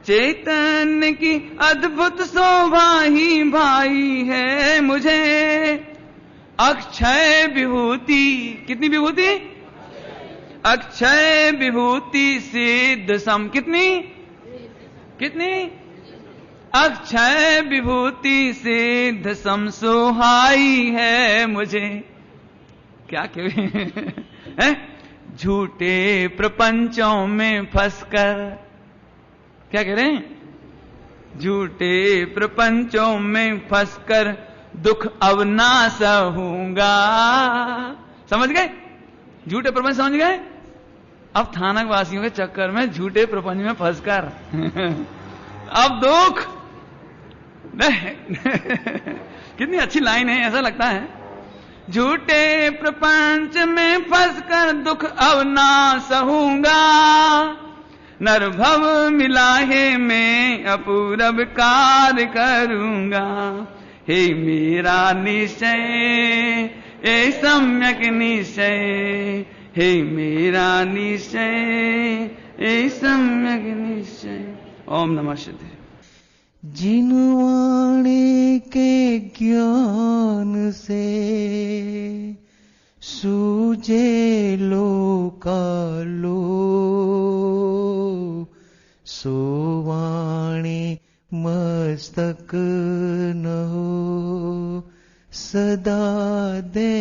Speaker 1: चैतन्य की अद्भुत शोभा ही भाई है मुझे। अक्षय विभूति, कितनी विभूति? अक्षय विभूति सिद्ध सम, कितनी? कितनी? अक्षय विभूति सिद्ध सम सुहाई है मुझे। क्या है? झूठे प्रपंचों में फंसकर, क्या कह रहे हैं? झूठे प्रपंचों में फंसकर दुख अब ना सहूंगा। समझ गए? झूठे प्रपंच समझ गए? अब थानक वासियों के चक्कर में झूठे प्रपंच में फंसकर अब दुख कितनी अच्छी लाइन है, ऐसा लगता है। झूठे प्रपंच में फंसकर दुख अब ना सहूंगा। नरभव मिला है मैं अपूरब कार्य करूंगा। हे मेरा निश्चय ए सम्यक निश्चय। हे मेरा निश्चय ए सम्यक निश्चय। ओम नमः शिवाय।
Speaker 2: जिनवाणे के ज्ञान से सूझे लोकालो, सोवाणे मस्तक न हो सदा दे